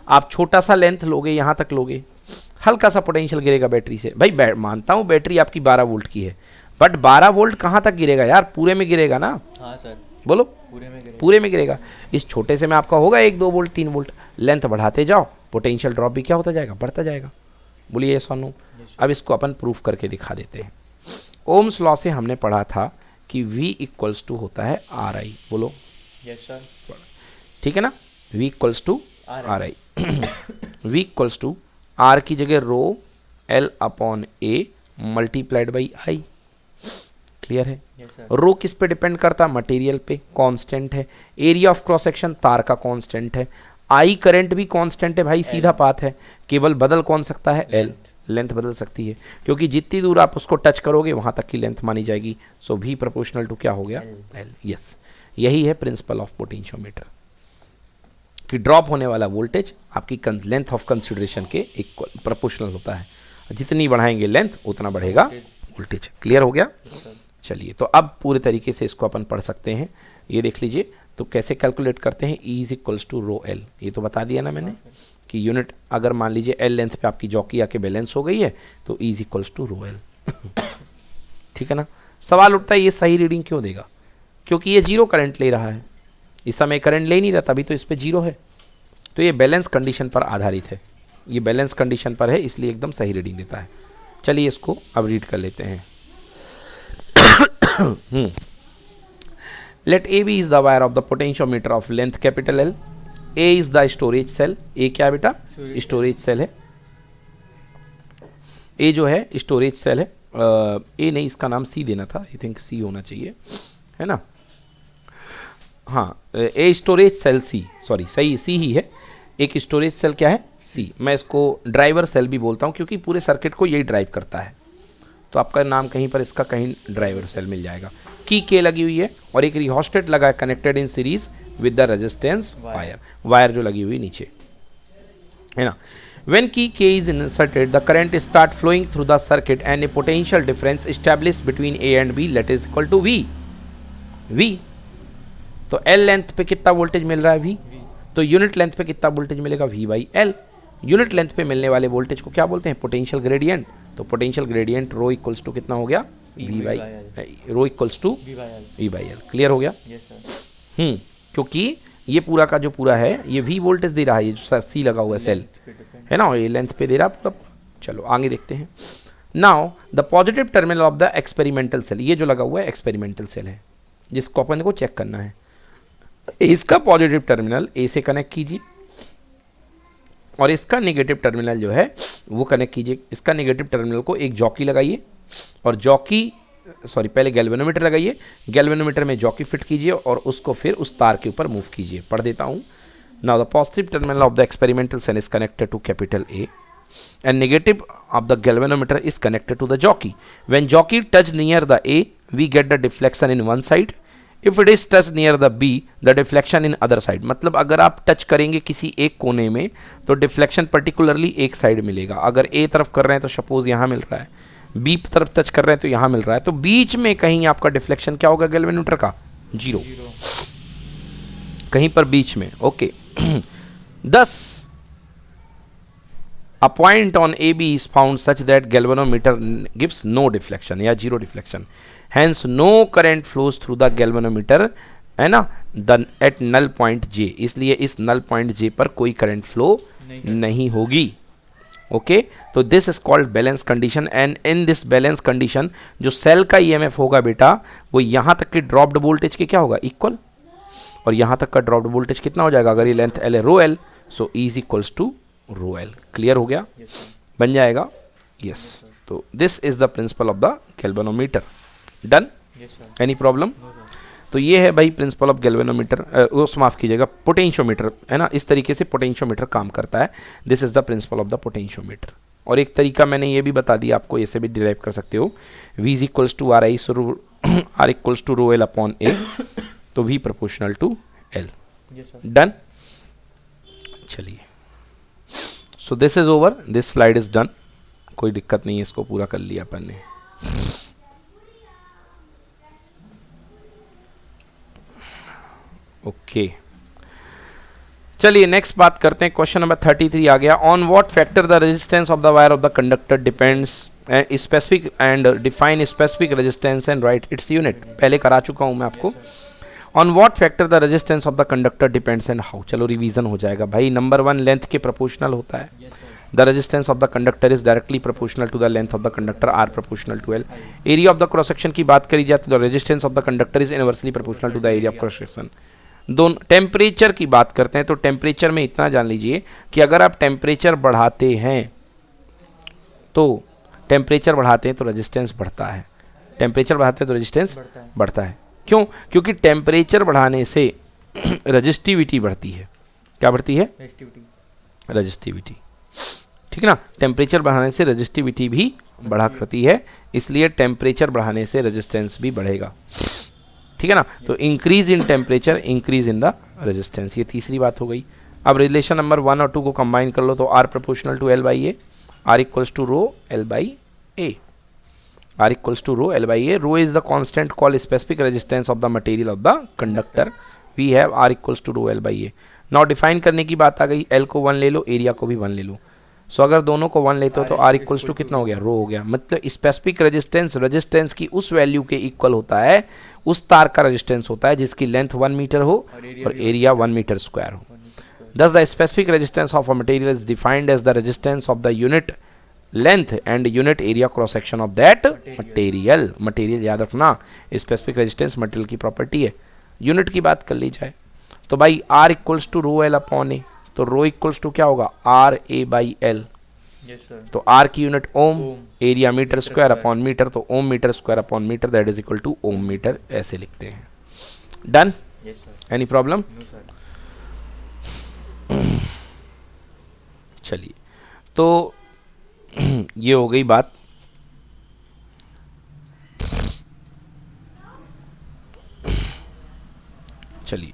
आप छोटा सा लेंथ लोगे, यहाँ तक लोगे, हल्का सा पोटेंशियल गिरेगा बैटरी से। भाई मानता हूँ बैटरी आपकी 12 वोल्ट की है, बट 12 वोल्ट कहाँ तक गिरेगा यार, पूरे में गिरेगा ना। हाँ सर, बोलो, पूरे में गिरेगा। इस छोटे से में आपका होगा 1-2 वोल्ट 3 वोल्ट, लेंथ बढ़ाते जाओ, पोटेंशियल ड्रॉप भी क्या होता जाएगा, बढ़ता जाएगा। बोलिए यस और नो। अब इसको अपन प्रूफ करके दिखा देते हैं। ओम्स लॉ से हमने पढ़ा था कि V इक्वल्स टू होता है RI। बोलो यस सर, ठीक है ना, V equals to RI। V equals to R की जगह rho L upon A multiplied by I। Clear है। रो किस पे डिपेंड करता है, मटेरियल पे, कांस्टेंट है। एरिया ऑफ क्रॉस सेक्शन तार का कांस्टेंट है। I करंट भी कांस्टेंट है भाई, सीधा पाथ है, केवल बदल कौन सकता है, L, लेंथ बदल सकती है, क्योंकि जितनी दूर आप उसको टच करोगे वहां तक की लेंथ मानी जाएगी। सो V प्रोपोर्शनल टू क्या हो गया, L। यस, यही है प्रिंसिपल ऑफ पोटेंशियोमीटर, कि ड्रॉप होने वाला वोल्टेज आपकी लेंथ ऑफ कंसिडरेशन के इक्वल प्रोपोर्शनल होता है, जितनी बढ़ाएंगे लेंथ उतना बढ़ेगा वोल्टेज। क्लियर हो गया। चलिए, तो अब पूरे तरीके से इसको अपन पढ़ सकते हैं। ये देख लीजिए, तो कैसे कैलकुलेट करते हैं, E is equals to rho L। ये तो बता दिया ना मैंने कि यूनिट, अगर मान लीजिए L लेंथ पे आपकी जॉकी आके बैलेंस हो गई है तो E is equals to rho L। ठीक है ना। सवाल उठता है ये सही रीडिंग क्यों देगा, क्योंकि ये जीरो करंट ले रहा है, इस समय करंट ले नहीं रहा, तभी तो इस पर जीरो है। तो ये बैलेंस कंडीशन पर आधारित है, ये बैलेंस कंडीशन पर है, इसलिए एकदम सही रीडिंग देता है। चलिए इसको अब रीड कर लेते हैं। Let A B is the wire of the potentiometer of length capital L. A is the storage cell. A क्या है बेटा? स्टोरेज सेल है। ए जो है स्टोरेज सेल है। ए नहीं, इसका नाम सी देना था, आई थिंक सी होना चाहिए, है ना? हाँ, a storage cell C, sorry सही सी ही है। एक स्टोरेज सेल क्या है? सी। मैं इसको ड्राइवर सेल भी बोलता हूँ क्योंकि पूरे सर्किट को यही ड्राइव करता है। तो आपका नाम कहीं पर इसका कहीं ड्राइवर सेल मिल जाएगा। की के लगी हुई है और एक रिहोस्टेट लगा है connected in series with the resistance wire. Wire जो लगी हुई नीचे है ना। When key K is inserted, the current start flowing through the circuit and a potential difference established between A and B that is equal to V. V. तो L length पे कितना voltage मिल रहा है? V. तो unit length पे कितना voltage मिलेगा? V by L। Unit length पे मिलने वाले वोल्टेज को क्या बोलते हैं? Potential gradient. तो potential gradient rho equals to कितना हो गया? V by rho equals to V by L। Clear हो गया? क्योंकि ये पूरा का जो पूरा है ये V वोल्टेज दे रहा है, ये जो सी लगा हुआ है सेल है ना, ये लेंथ पे दे रहा है पूरा। चलो आगे देखते हैं। Now the positive terminal of the experimental cell, ये जो लगा हुआ है एक्सपेरिमेंटल सेल है जिसको अपन को चेक करना है। इसका पॉजिटिव टर्मिनल ए से कनेक्ट कीजिए और इसका नेगेटिव टर्मिनल जो है वो कनेक्ट कीजिए। इसका नेगेटिव टर्मिनल को एक जॉकी लगाइए और जॉकी पहले गैल्वेनोमीटर लगाइए, गैल्वेनोमीटर में जॉकी फिट कीजिए और उसको फिर उस तार के ऊपर मूव कीजिए। पढ़ देता हूँ। Now the positive terminal of the experimental cell is connected to capital A and negative of the galvanometer is connected to the jockey. When jockey touch near the A, we get the deflection in one side. If it is touch near the B, the deflection in other side. मतलब अगर आप touch करेंगे किसी एक कोने में तो deflection particularly एक साइड मिलेगा। अगर A तरफ कर रहे हैं तो सपोज यहाँ मिल रहा है, B तरफ टच कर रहे हैं तो यहाँ मिल रहा है, तो बीच में कहीं आपका डिफ्लेक्शन क्या होगा गैल्वेनोमीटर का? जीरो, कहीं पर बीच में। Okay. 10 A point on AB is found such that galvanometer gives no deflection या zero deflection. Hence no current flows through the galvanometer, है ना, at null point J. इसलिए इस null point J पर कोई current flow नहीं होगी। Okay, तो this is called balance condition and in this balance condition जो सेल का EMF होगा बेटा वो यहाँ तक के ड्रॉप्ड वोल्टेज के क्या होगा? इक्वल। और यहाँ तक का ड्रॉप्ड वोल्टेज कितना हो जाएगा? अगर ये लेंथ L है rho L, so E is equals to rho L. Clear हो गया? बन जाएगा? यस। तो this is the principle of the galvanometer. Done? Any problem? तो ये है भाई प्रिंसिपल ऑफ गैल्वेनोमीटर, माफ कीजिएगा पोटेंशियोमीटर, है ना। इस तरीके से पोटेंशियोमीटर काम करता है। This is the principle of the potentiometer. और एक तरीका मैंने ये भी बता दिया आपको, ऐसे भी डिराइव कर सकते हो। V is equals to R I, R equals to rho L upon A, तो V proportional to L. Done? चलिए, so this is over, this slide is done. कोई दिक्कत नहीं है, इसको पूरा कर लिया अपन ने। ओके, चलिए नेक्स्ट बात करते हैं। क्वेश्चन नंबर 33 आ गया। On what factor the resistance of the wire of the conductor depends specific and define specific resistance and right its unit. पहले करा चुका हूं मैं आपको। On what factor the resistance of the conductor depends and how. चलो revision हो जाएगा भाई। नंबर 1 लेंथ के प्रोपोर्शनल होता है। The resistance of the conductor is directly proportional to the length of the conductor, R proportional to L. Area of the cross section की बात करी जाए तो the resistance of the conductor is inversely proportional to the area of cross section. दोनों temperature की बात करते हैं तो टेम्परेचर में इतना जान लीजिए कि अगर आप टेम्परेचर बढ़ाते हैं तो रेजिस्टेंस बढ़ता है। टेम्परेचर बढ़ाते हैं तो रेजिस्टेंस बढ़ता है। क्यों? क्योंकि टेम्परेचर बढ़ाने से रजिस्टिविटी बढ़ती है। क्या बढ़ती है? रजिस्टिविटी। ठीक है ना। टेम्परेचर बढ़ाने से रजिस्टिविटी भी बढ़ा करती है, इसलिए टेम्परेचर बढ़ाने से रेजिस्टेंस भी बढ़ेगा। ठीक है ना। तो increase in temperature increase in the resistance, ये तीसरी बात हो गई। अब रिलेशन नंबर 1 और 2 को कंबाइन कर लो तो R proportional to L by A, R equals to rho L by A, R equals to rho L by A. Rho is the constant called specific resistance of the material of the conductor. We have R equals to rho L by A. Now define करने की बात आ गई। L को 1 ले लो, area को भी 1 ले लो। सो अगर दोनों को 1 लेते हो तो R equals to कितना हो गया? रो हो गया। मतलब स्पेसिफिक रेजिस्टेंस की उस वैल्यू के इक्वल होता है, उस तार का रेजिस्टेंस होता है जिसकी लेंथ 1 मीटर हो और एरिया 1 मीटर स्क्वायर हो। Thus the specific resistance of a material is defined as the resistance of the unit length and unit area cross section of that material. Material याद रखना, specific resistance material की property है। Unit की बात कर ली जाए तो भाई R equals to rho L upon A, तो रो इक्वल्स टू क्या होगा R A by L. Yes sir. तो R की unit ohm, ohm, area metre square upon metre, तो ohm metre square upon metre that is equal two ohm metre, ऐसे लिखते हैं। Done? Yes sir. Any problem? No sir. चलिए, तो ये हो गई बात। चलिए,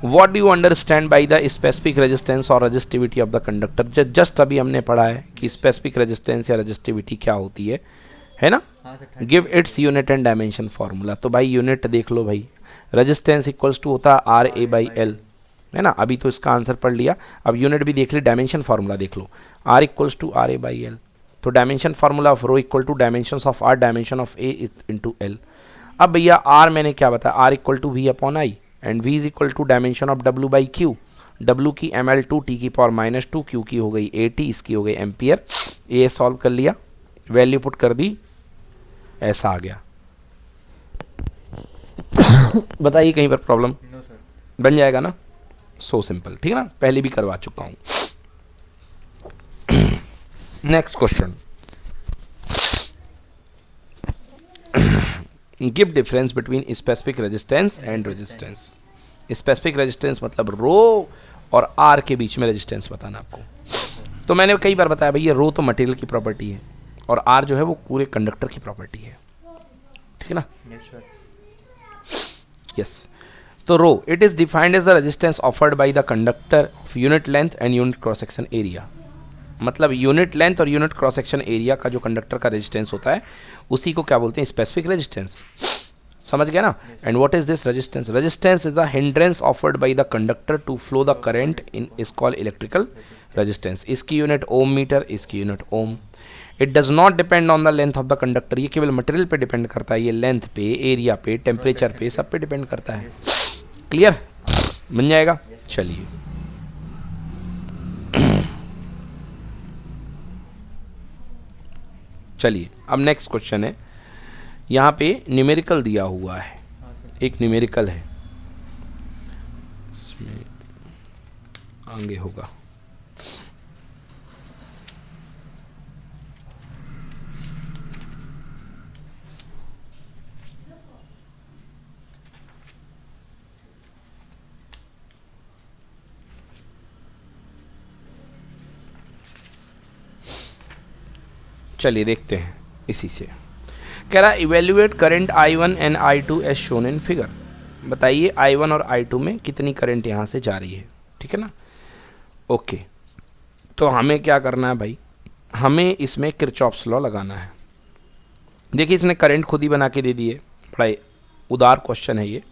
what do you understand by the specific resistance और resistivity of the conductor. Just अभी हमने पढ़ा है कि स्पेसिफिक रेजिस्टेंस या रेजिस्टिविटी क्या होती है ना। हाँ sir. Give its unit and dimension formula. तो भाई यूनिट देख लो भाई, रेजिस्टेंस इक्वल्स टू होता है आर ए बाई एल, है ना। अभी तो इसका आंसर पढ़ लिया, अब यूनिट भी देख ली, डायमेंशन फार्मूला देख लो, R equals to R A by L. तो dimension formula of rho equal to dimension of R dimension of A into L. अब भैया आर मैंने क्या बताया, R equal to V upon I and V is equal to dimension of W by Q. W की ml2 T की power -2, Q की हो गई 80, इसकी हो गई एम्पियर। ये सॉल्व कर लिया, वैल्यू पुट कर दी, ऐसा आ गया। बताइए कहीं पर प्रॉब्लम? No sir. बन जाएगा ना, सो सिंपल, ठीक है ना, पहले भी करवा चुका हूं। Next question, give difference between specific resistance and resistance. Specific resistance मतलब रो और आर के बीच में रेजिस्टेंस बताना आपको। तो मैंने कई बार बताया भैया, रो तो मटेरियल की प्रॉपर्टी है और आर जो है वो पूरे कंडक्टर की प्रॉपर्टी है, ठीक है ना। Yes sir. यस, तो rho it is defined as the resistance offered by the conductor of unit length and unit cross section area. मतलब यूनिट लेंथ और यूनिट क्रॉस सेक्शन एरिया का जो कंडक्टर का रेजिस्टेंस होता है उसी को क्या बोलते हैं, स्पेसिफिक रेजिस्टेंस। समझ गया ना। And what is this resistance? Resistance is the hindrance offered by the conductor to flow the current in is called electrical resistance. इसकी यूनिट ओम मीटर, इसकी unit ohm. It does not depend on the length of the conductor. ये केवल material पे depend करता है, ये length पे, area पे, टेम्परेचर पे, सब पे डिपेंड करता है। क्लियर? बन जाएगा। चलिए, चलिए अब नेक्स्ट क्वेश्चन है, यहाँ पे न्यूमेरिकल दिया हुआ है, हाँ सर। एक न्यूमेरिकल है, इसमें आगे होगा। चलिए देखते हैं इसी से। कह रहा evaluate current I1 and I2 as shown in figure. बताइए I1 और I2 में कितनी करंट यहाँ से जा रही है, ठीक है ना। ओके, तो हमें क्या करना है भाई, हमें इसमें किरचॉफ्स लॉ लगाना है। देखिए इसने करंट खुद ही बना के दे दी है, बड़ा उदार क्वेश्चन है ये,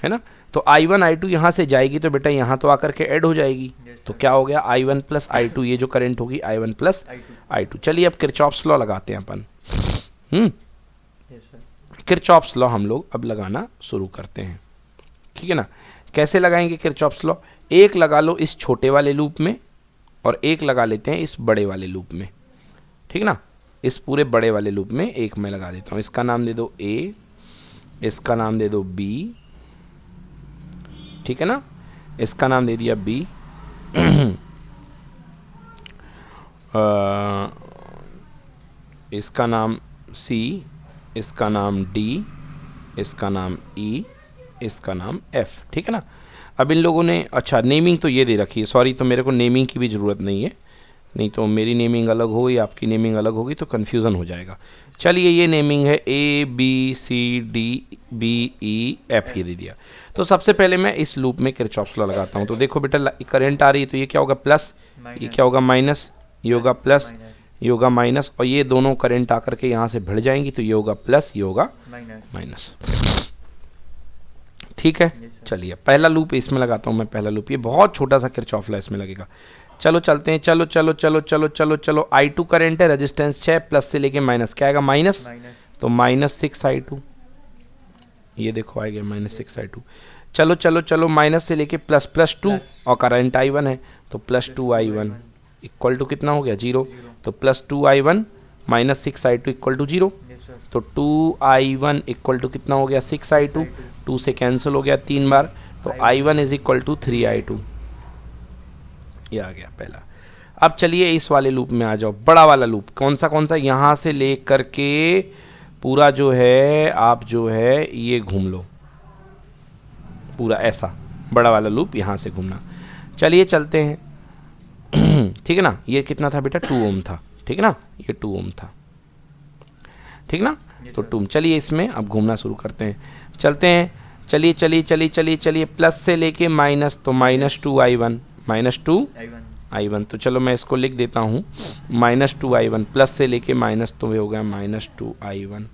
है ना। तो I1 I2 यहाँ से जाएगी तो बेटा यहाँ तो आकर के ऐड हो जाएगी, तो क्या हो गया I1 प्लस I2, ये जो करंट होगी I1 प्लस I2। चलिए अब किरचॉफ्स लॉ लगाते हैं अपन। Yes sir. किरचॉफ्स लॉ हम लोग अब लगाना शुरू करते हैं, ठीक है ना। कैसे लगाएंगे किरचॉफ्स लॉ? एक लगा लो इस छोटे वाले लूप में और एक लगा लेते हैं इस बड़े वाले लूप में, ठीक ना। इस पूरे बड़े वाले लूप में एक मैं लगा देता हूँ, इसका नाम दे दो A, इसका नाम दे दो B, ठीक है ना, इसका नाम दे दिया B, इसका नाम C, इसका नाम D, इसका नाम E, इसका नाम F, ठीक है ना। अब इन लोगों ने, अच्छा नेमिंग तो ये दे रखी है, सॉरी, तो मेरे को नेमिंग की भी ज़रूरत नहीं है, नहीं तो मेरी नेमिंग अलग होगी, आपकी नेमिंग अलग होगी तो कन्फ्यूज़न हो जाएगा। चलिए ये नेमिंग है A B C D B E F, ये दे दिया। तो सबसे पहले मैं इस लूप में किरचॉफ्स लॉ लगाता हूँ। तो देखो बेटा करंट आ रही है, तो ये क्या होगा प्लस, ये क्या होगा माइनस, ये होगा प्लस, ये होगा माइनस, और ये दोनों करंट आकर के यहाँ से भिड़ जाएंगी, तो ये होगा प्लस, ये होगा माइनस, ठीक है। चलिए पहला लूप इसमें लगाता हूँ मैं, पहला लूप, ये बहुत छोटा सा किरचॉफ लॉ इसमें लगेगा। चलो चलते हैं, चलो चलो चलो चलो चलो चलो। I2 करंट है, रेजिस्टेंस 6, प्लस से लेके माइनस, क्या आएगा माइनस, तो -6I2, ये देखो आ गया -6I2। चलो चलो चलो, माइनस से लेके प्लस, +2, और करंट I1 है तो +2I1 इक्वल टू कितना हो गया 0, तो +2I1 -6i2 equal to 0। Yes sir. तो 2i1 इक्वल टू कितना हो गया 6i2, 2 से कैंसिल हो गया 3 बार, तो i1 is equal to 3i2। ये आ गया पहला। अब चलिए इस वाले लूप में आ जाओ, बड़ा वाला लूप। कौन सा, यहाँ से ले करके पूरा जो है आप जो है ये घूम लो, पूरा ऐसा बड़ा वाला लूप यहाँ से घूमना। चलिए चलते हैं ठीक है ना। ये कितना था बेटा 2 ओम था, ठीक है ना, ये 2 ओम था, ठीक ना। Yes, तो sir. 2, चलिए इसमें अब घूमना शुरू करते हैं, चलते हैं। चलिए चलिए चलिए चलिए चलिए, प्लस से लेके माइनस, तो -2i1, -2i1। तो चलो मैं इसको लिख देता हूँ -2i1, प्लस से लेके माइनस, तो ये हो गया -2i1।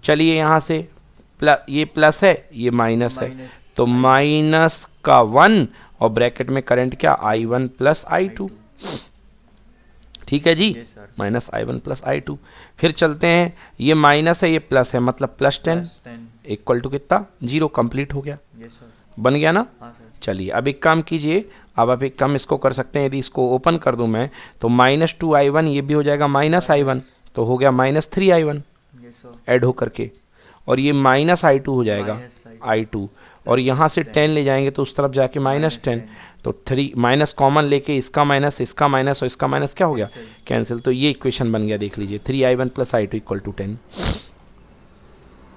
चलिए यहाँ से ये प्लस है, ये माइनस है, तो माइनस का 1 और ब्रैकेट में करंट क्या i1 प्लस i2, ठीक है जी, Yes, sir. -i1 plus i2। फिर चलते हैं, ये माइनस है ये प्लस है, मतलब +10 इक्वल टू कितना 0, कंप्लीट हो गया, यस सर। बन गया ना। हाँ सर। चलिए अब एक काम कीजिए, अब आप एक काम इसको कर सकते हैं, यदि इसको ओपन कर दूं मैं तो -2i1 ये भी हो जाएगा -i1, तो हो गया -3i1 यस सर। ऐड हो करके, और ये -i2 हो जाएगा i2, और यहाँ से 10 ले जाएंगे तो उस तरफ जाके -10, तो 3 माइनस कॉमन लेके इसका माइनस और इसका माइनस क्या हो गया कैंसिल, तो ये इक्वेशन बन गया, देख लीजिए 3i1 plus i2 equal to 10,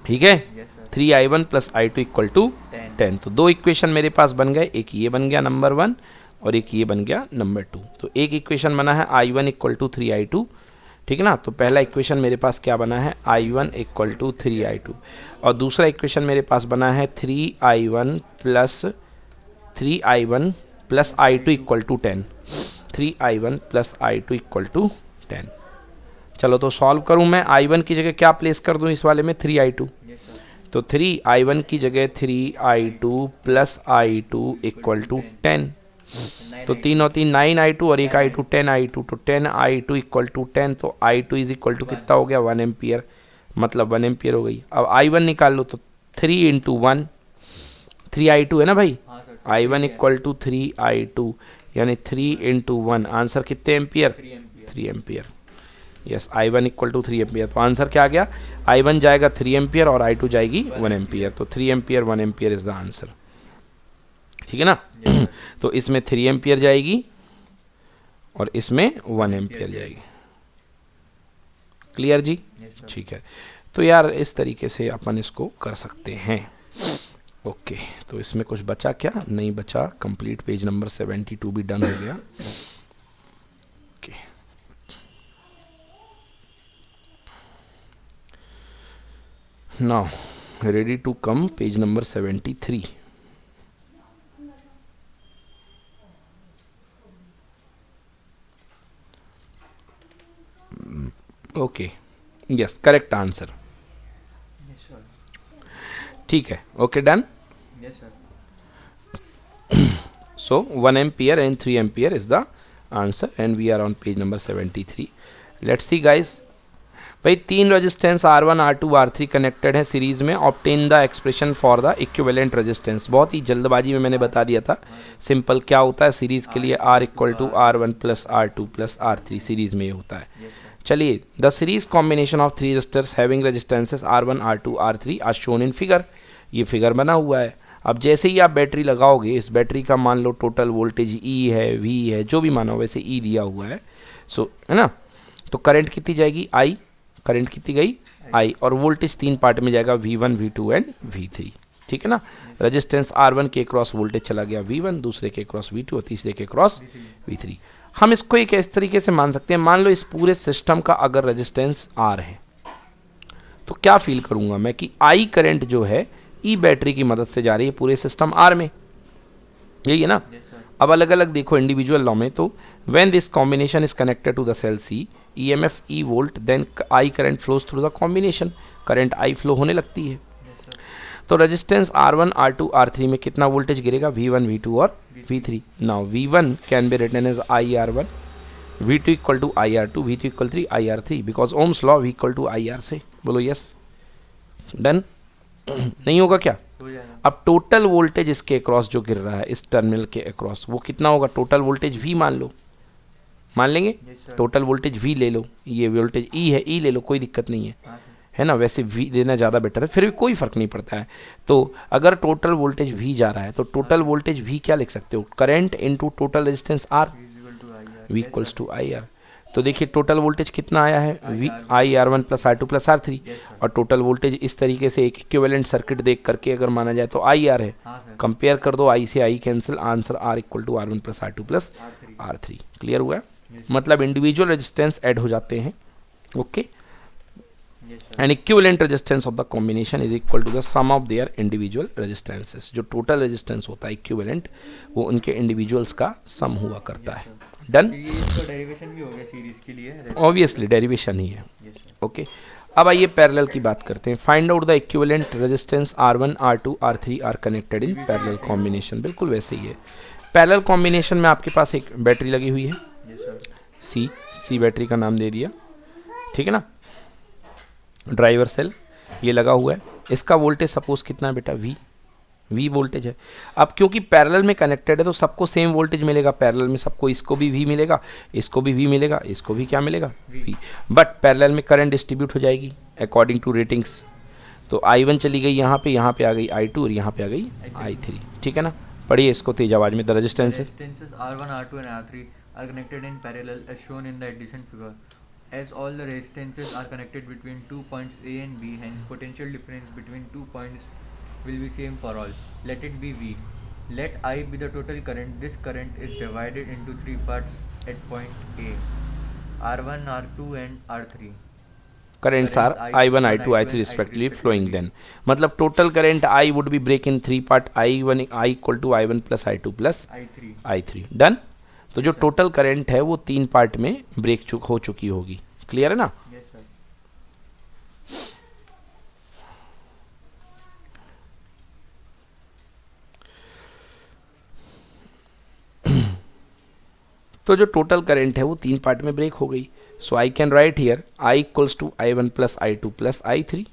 ठीक है, yes sir. 3i1 plus i2 equal to 10। तो 2 इक्वेशन मेरे पास बन गए, एक ये बन गया नंबर 1 और एक ये बन गया नंबर 2। तो एक इक्वेशन बना है i1 इक्वल टू 3i2, ठीक है ना। तो पहला इक्वेशन मेरे पास क्या बना है i1 इक्वल टू 3i2, और दूसरा इक्वेशन मेरे पास बना है 3i1 plus i2 equal to 10, 3i1 plus i2 equal to 10। चलो तो सॉल्व करूं मैं, i1 की जगह क्या प्लेस कर दूं इस वाले में 3i2, यस सर। तो 3i1 की जगह 3i2 plus i2 equal to 10, तो 3 और 3 9i2 और एक i2 10i2, तो 10i2 इक्वल टू 10, तो i2 इज इक्वल टू कितना हो गया 1 एम्पियर, मतलब 1 एम्पियर हो गई। अब i1 निकाल लो, तो 3 इंटू 1 3i2 है ना भाई, हाँ sir. i1 equal to 3i2, यानी 3 इंटू 1, आंसर कितने ampere 3 ampere. Yes, i1 equal to 3 ampere, तो आंसर क्या आ गया, i1 जाएगा 3 एम्पियर और i2 जाएगी 1 एम्पियर, तो 3 ampere 1 ampere is the answer, ठीक है ना। तो इसमें 3 एम्पियर जाएगी और इसमें 1 एम्पियर जाएगी, क्लियर जी, ठीक है। तो यार इस तरीके से अपन इसको कर सकते हैं। ओके, तो इसमें कुछ बचा क्या, नहीं बचा, कंप्लीट पेज नंबर 72 भी डन हो गया। Okay, now ready to come page number 73। Okay, yes, correct answer, yes sir. ठीक है, okay done. Yes sir. So 1 ampere and 3 ampere is the answer and we are on page number 73. Let's see guys. भाई 3 resistance R1 R2 R3 connected है series में, obtain the expression for the equivalent resistance. बहुत ही जल्दबाजी में मैंने बता दिया था, सिंपल क्या होता है सीरीज के लिए, R equal to R1 plus R2 plus R3 series में ये होता है। चलिए, the series combination of 3 resistors having resistances R1 R2 R3 are shown in figure, ये फिगर बना हुआ है। अब जैसे ही आप बैटरी लगाओगे, इस बैटरी का मान लो टोटल वोल्टेज E है, V है, जो भी मानो, वैसे E दिया हुआ है, सो है ना। तो करंट कितनी जाएगी I, करंट कितनी गई I, और वोल्टेज 3 पार्ट में जाएगा V1 V2 एंड V3, ठीक है ना। रेजिस्टेंस R1 के क्रॉस वोल्टेज चला गया V1, दूसरे के क्रॉस V2 और तीसरे के क्रॉस V3। हम इसको एक इस तरीके से मान सकते हैं, मान लो इस पूरे सिस्टम का अगर रेजिस्टेंस R है, तो क्या फील करूंगा मैं कि I करंट जो है ई बैटरी की मदद से जा रही है पूरे सिस्टम आर में, यही है ना। अब अलग अलग देखो इंडिविजुअल लॉ में, तो when this combination is connected to the cell C, EMF E volt, then I current flows through the combination, current I flow होने लगती है। तो रेजिस्टेंस R1 R2 R3 में कितना वोल्टेज गिरेगा, V1 V2 और V3। Now V1 can be written as IR1, V2 equal to IR2, V3 equal to IR3, because Ohm's law V equal to IR से। बोलो यस, डन। नहीं होगा क्या, अब टोटल वोल्टेज इसके अक्रॉस जो गिर रहा है इस टर्मिनल के अक्रॉस, वो कितना होगा, टोटल वोल्टेज V मान लो, मान लेंगे। Yes sir. Total voltage V ले लो, ये वोल्टेज E है, E ले लो, कोई दिक्कत नहीं है, हाँ सर। है ना। वैसे V देना ज़्यादा बेटर है, फिर भी कोई फ़र्क नहीं पड़ता है। तो अगर टोटल वोल्टेज V जा रहा है तो टोटल वोल्टेज V क्या लिख सकते हो, current into total resistance R, equal to I R. V equals to I R. तो देखिए टोटल वोल्टेज कितना आया है, V I R one plus R two plus R three, yes sir. और टोटल वोल्टेज इस तरीके से एक इक्विवेलेंट सर्किट देख करके अगर माना जाए तो आई आर है। हाँ सर। कंपेयर कर दो, आई से I cancel, answer R equal to R one plus R two plus R three. R three. Clear हुआ है? यस मतलब इंडिविजुअल रेजिस्टेंस ऐड हो जाते हैं। Okay, yes sir. And equivalent resistance of the combination is equal to the sum of their individual resistances. जो total resistance होता है equivalent, वो उनके इंडिविजुअल्स का सम हुआ करता है। डन। ये इसका डेरिवेशन भी हो गया सीरीज के लिए। ऑब्वियसली डेरिवेशन ही है। Yes sir. ओके, अब आइए पैरेलल की बात करते हैं। Find out the equivalent resistance R1 R2 R3 are connected in parallel combination. बिल्कुल वैसे ही है। पैरेलल कॉम्बिनेशन में आपके पास एक बैटरी लगी हुई है, यस सर। सी बैटरी का नाम दे दिया, ठीक है ना। ड्राइवर सेल ये लगा हुआ है, इसका वोल्टेज सपोज कितना है बेटा, V वोल्टेज है। अब क्योंकि पैरेलल में कनेक्टेड है तो सबको सेम वोल्टेज मिलेगा पैरेलल में, सबको, इसको भी V मिलेगा, इसको भी V मिलेगा, इसको भी क्या मिलेगा, V। बट पैरेलल में करंट डिस्ट्रीब्यूट हो जाएगी अकॉर्डिंग टू रेटिंग्स। तो I1 चली गई यहाँ पे आ गई I2 और यहाँ पे आ गई I3, ठीक है ना। पढ़िए इसको तेज आवाज में। The resistances Resistances R1, R2 and R3 are connected in parallel as shown in the adjacent figure. As all the resistances are connected between 2 points A and B, hence potential difference between 2 points will be same for all. Let it be V. Let I be the total current. This current is divided into 3 parts at point A. R1, R2 and R3. currents are I1 I2 I3 respectively flowing then। मतलब total current I would be break in 3 part, I1 I equal to I1 plus I2 plus I3. I3। Done. तो जो total current है वो 3 part में break हो चुकी होगी। Clear है ना। Yes sir. तो जो टोटल करंट है वो 3 पार्ट में ब्रेक हो गई। So I can write here I equals to I1 plus I2 plus I3।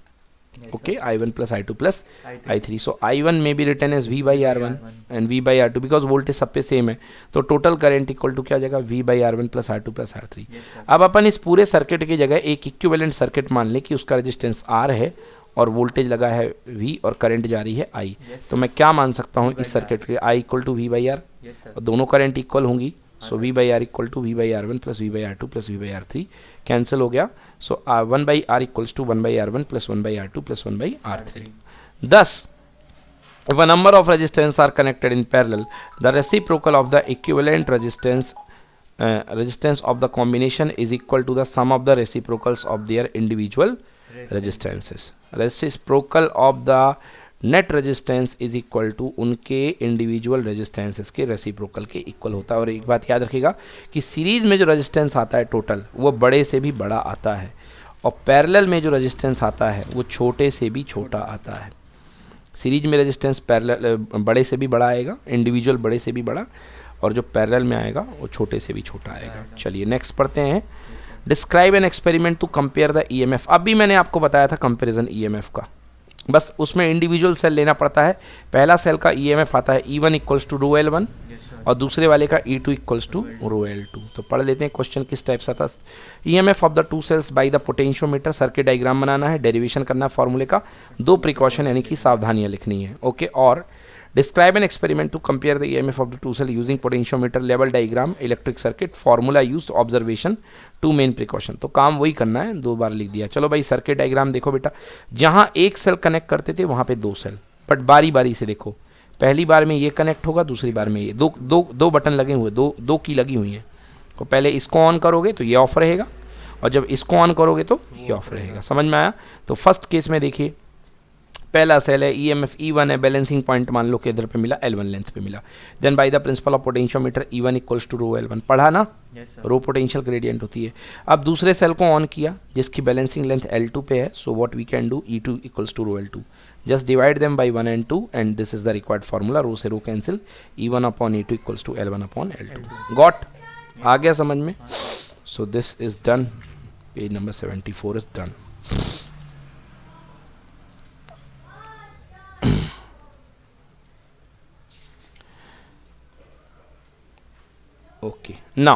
Yes, okay, sir. I1 plus I2 plus I3. I3। so I1 may be written as V by R1 and V by R2 because voltage सब पे same है। तो total current equal to क्या हो जाएगा, V by R1 plus R2 plus R3। Yes sir. अब अपन इस पूरे सर्किट की जगह एक इक्विवेलेंट सर्किट मान लें कि उसका रेजिस्टेंस R है और वोल्टेज लगा है V और करंट जा रही है I। Yes तो मैं क्या मान सकता हूँ V by इस सर्किट के, I equal to V by R, Yes sir. और दोनों करंट इक्वल होंगी। हाँ so sir. V by R equal to V by R1 plus V by R2 plus V by R3 cancel हो गया। So 1 by R equals to 1 by R1 plus 1 by R2 plus 1 by R3। Thus, if a number of resistance are connected in parallel, the reciprocal of the equivalent resistance of the combination is equal to the sum of the reciprocals of their individual resistances। Reciprocal of the net resistance is equal to उनके individual resistances के reciprocal के equal होता है। और एक बात याद रखिएगा कि सीरीज में जो रेजिस्टेंस आता है टोटल वो बड़े से भी बड़ा आता है, और पैरेलल में जो रेजिस्टेंस आता है वो छोटे से भी छोटा आता है। सीरीज में रेजिस्टेंस पैरेलल बड़े से भी बड़ा आएगा, इंडिविजुअल बड़े से भी बड़ा, और जो पैरेलल में आएगा वो छोटे से भी छोटा आएगा। चलिए नेक्स्ट पढ़ते हैं। Describe an experiment to compare the EMF. अभी मैंने आपको बताया था कंपेरिजन ईएमएफ का, बस उसमें इंडिविजुअल सेल लेना पड़ता है। पहला सेल का ईएमएफ आता है E1 equals to rho L1 और दूसरे वाले का E2 equals to rho L2। तो पढ़ लेते हैं क्वेश्चन किस टाइप से था। EMF of the two cells by the potentiometer. Circuit diagram बनाना है, डेरिवेशन करना है फॉर्मूले का, 2 प्रिकॉशन यानी कि सावधानियां लिखनी है। ओके, और describe an experiment to compare the EMF of the two cell using potentiometer, level diagram, electric circuit, formula used, observation, 2 main precaution. तो काम वही करना है, 2 बार लिख दिया। चलो भाई सर्किट डायग्राम देखो बेटा, जहां एक सेल कनेक्ट करते थे वहां पे 2 सेल, बट बारी बारी से देखो। पहली बार में ये कनेक्ट होगा, दूसरी बार में ये। दो बटन लगे हुए, दो की लगी हुई है। तो पहले इसको ऑन करोगे तो ये ऑफ रहेगा, और जब इसको ऑन करोगे तो ये ऑफ रहेगा। समझ में आया। तो फर्स्ट केस में देखिए, पहला सेल है, ईएमएफ E1 है, बैलेंसिंग पॉइंट मान लो कि इधर पे मिला, L1 लेंथ पे मिला। Then by the principle of potentiometer E1 equals to rho L1, पढ़ा ना, रो पोटेंशियल ग्रेडियंट होती है। अब दूसरे सेल को ऑन किया जिसकी बैलेंसिंग लेंथ L2 पे है। So what we can do, E2 equals to rho L2, just divide them by 1 and 2 and this is the required formula. Rho से rho cancel, E1 upon E2 equals to L1 upon L2। Got, आ गया समझ में। So this is done, page number 74 is done. Okay, now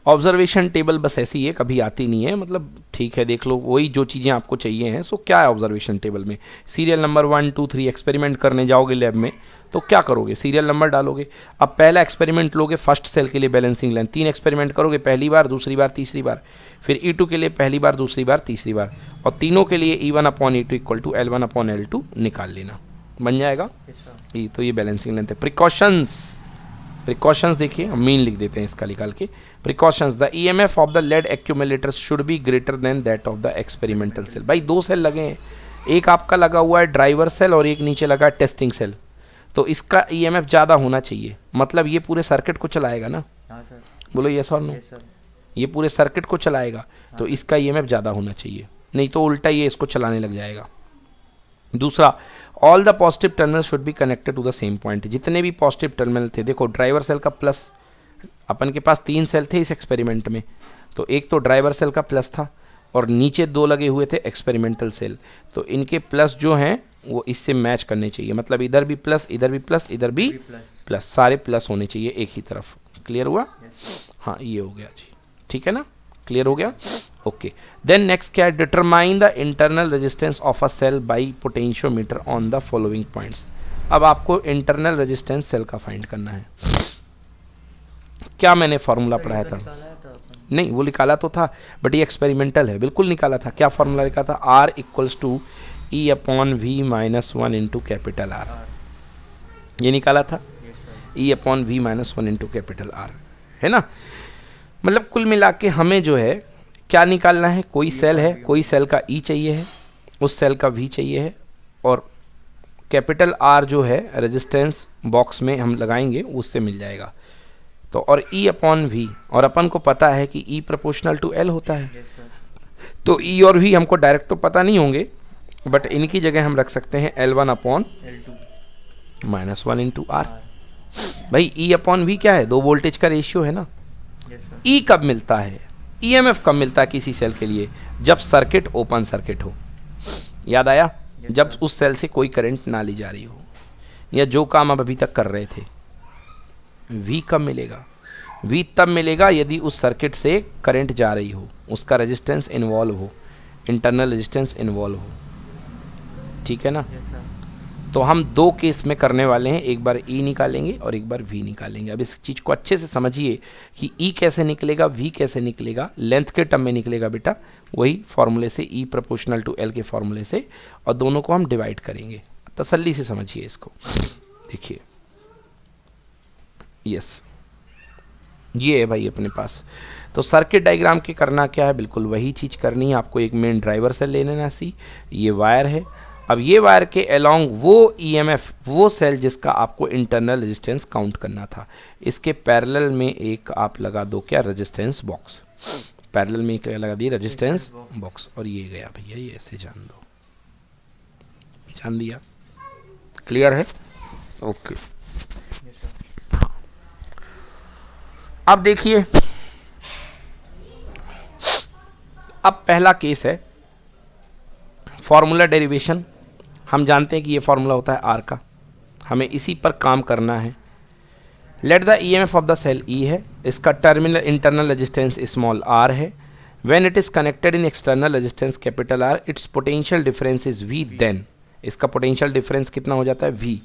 observation table बस ऐसी है, कभी आती नहीं है, मतलब ठीक है देख लो, वही जो चीज़ें आपको चाहिए हैं। सो क्या है ऑब्जर्वेशन टेबल में, सीरियल नंबर 1 2 3 एक्सपेरिमेंट करने जाओगे लैब में तो क्या करोगे, सीरियल नंबर डालोगे। अब पहला एक्सपेरिमेंट लोगे फर्स्ट सेल के लिए बैलेंसिंग लाइन, 3 एक्सपेरिमेंट करोगे, पहली बार, दूसरी बार, तीसरी बार। फिर E2 के लिए पहली बार, दूसरी बार, तीसरी बार, और तीनों के लिए E1/E2 इक्वल टू L1/L2 निकाल लेना, बन जाएगा। तो ये बैलेंसिंग लेंथ है। प्रिकॉशंस देखिए, हम मीन लिख देते हैं इसका निकाल के। Precautions, the EMF of the lead accumulator should be greater than that of the experimental cell. भाई 2 सेल लगे हैं, एक आपका लगा हुआ है ड्राइवर सेल और एक नीचे लगा है टेस्टिंग सेल, तो इसका EMF ज़्यादा होना चाहिए, मतलब ये पूरे सर्किट को चलाएगा ना। हाँ सर। बोलो यस और नो। ये पूरे सर्किट को चलाएगा, तो इसका EMF ज़्यादा होना चाहिए, नहीं तो उल्टा ये इसको चलाने लग जाएगा। दूसरा, all the positive terminal should be connected to the same point. जितने भी पॉजिटिव टर्मिनल थे, देखो ड्राइवर सेल का प्लस, अपन के पास 3 सेल थे इस एक्सपेरिमेंट में, तो एक तो ड्राइवर सेल का प्लस था और नीचे 2 लगे हुए थे एक्सपेरिमेंटल सेल, तो इनके प्लस जो हैं वो इससे मैच करने चाहिए, मतलब इधर भी प्लस, इधर भी प्लस, इधर भी प्लस, सारे प्लस होने चाहिए एक ही तरफ। क्लियर हुआ? हाँ ये हो गया जी, ठीक है ना, क्लियर हो गया। ओके, देन नेक्स्ट क्या है, determine the internal resistance of a cell by potentiometer on the following points. अब आपको इंटरनल रेजिस्टेंस सेल का फाइंड करना है। क्या मैंने फॉर्मूला पढ़ाया था? नहीं, वो निकाला तो था, बट ये एक्सपेरिमेंटल है, बिल्कुल निकाला था। क्या फॉर्मूला लिखा था? R equals to E/V-1 into capital R, ये निकाला था, E/V-1 इंटू कैपिटल R, है ना। मतलब कुल मिला के हमें जो है क्या निकालना है, कोई सेल है, कोई सेल का E चाहिए है, उस सेल का V चाहिए है, और कैपिटल R जो है रेजिस्टेंस बॉक्स में हम लगाएंगे उससे मिल जाएगा। तो और E/V, और अपन को पता है कि E प्रोपोर्शनल टू L होता है, तो E और V हमको डायरेक्ट तो पता नहीं होंगे, बट इनकी जगह हम रख सकते हैं L1/-1 इंटू R। भाई E/V क्या है? 2 वोल्टेज का रेशियो है ना। E कब मिलता है, EMF कब मिलता है किसी सेल के लिए? जब सर्किट ओपन सर्किट हो, याद आया? जब उस सेल से कोई करंट ना ली जा रही हो, या जो काम आप अभी तक कर रहे थे। V कब मिलेगा? V तब मिलेगा यदि उस सर्किट से करंट जा रही हो, उसका रेजिस्टेंस इन्वॉल्व हो, इंटरनल रेजिस्टेंस इन्वॉल्व हो, ठीक है ना। तो हम 2 केस में करने वाले हैं, एक बार E निकालेंगे और एक बार V निकालेंगे। अब इस चीज़ को अच्छे से समझिए कि E कैसे निकलेगा, V कैसे निकलेगा, लेंथ के टर्म में निकलेगा बेटा, वही फॉर्मूले से, E प्रोपोर्शनल टू L के फॉर्मूले से, और दोनों को हम डिवाइड करेंगे। तसल्ली से समझिए इसको, देखिए यस, ये है भाई अपने पास। तो सर्किट डायग्राम के करना क्या है, बिल्कुल वही चीज़ करनी है आपको। एक मेन ड्राइवर सेल ले लेना सी, ये वायर है। अब ये वायर के अलोंग वो EMF, वो सेल जिसका आपको इंटरनल रेजिस्टेंस काउंट करना था, इसके पैरेलल में एक आप लगा दो क्या, रेजिस्टेंस बॉक्स। पैरेलल में एक लगा दी रेजिस्टेंस बॉक्स, और ये गया भैया, ये ऐसे जान दो, जान दिया, क्लियर है? ओके। अब देखिए, अब पहला केस है फॉर्मूला डेरिवेशन। हम जानते हैं कि ये फॉर्मूला होता है R का, हमें इसी पर काम करना है। Let the EMF of the cell E है, इसका terminal internal resistance small r है। When it is connected in external resistance capital R, its potential difference is V, देन इसका पोटेंशियल डिफरेंस कितना हो जाता है, V।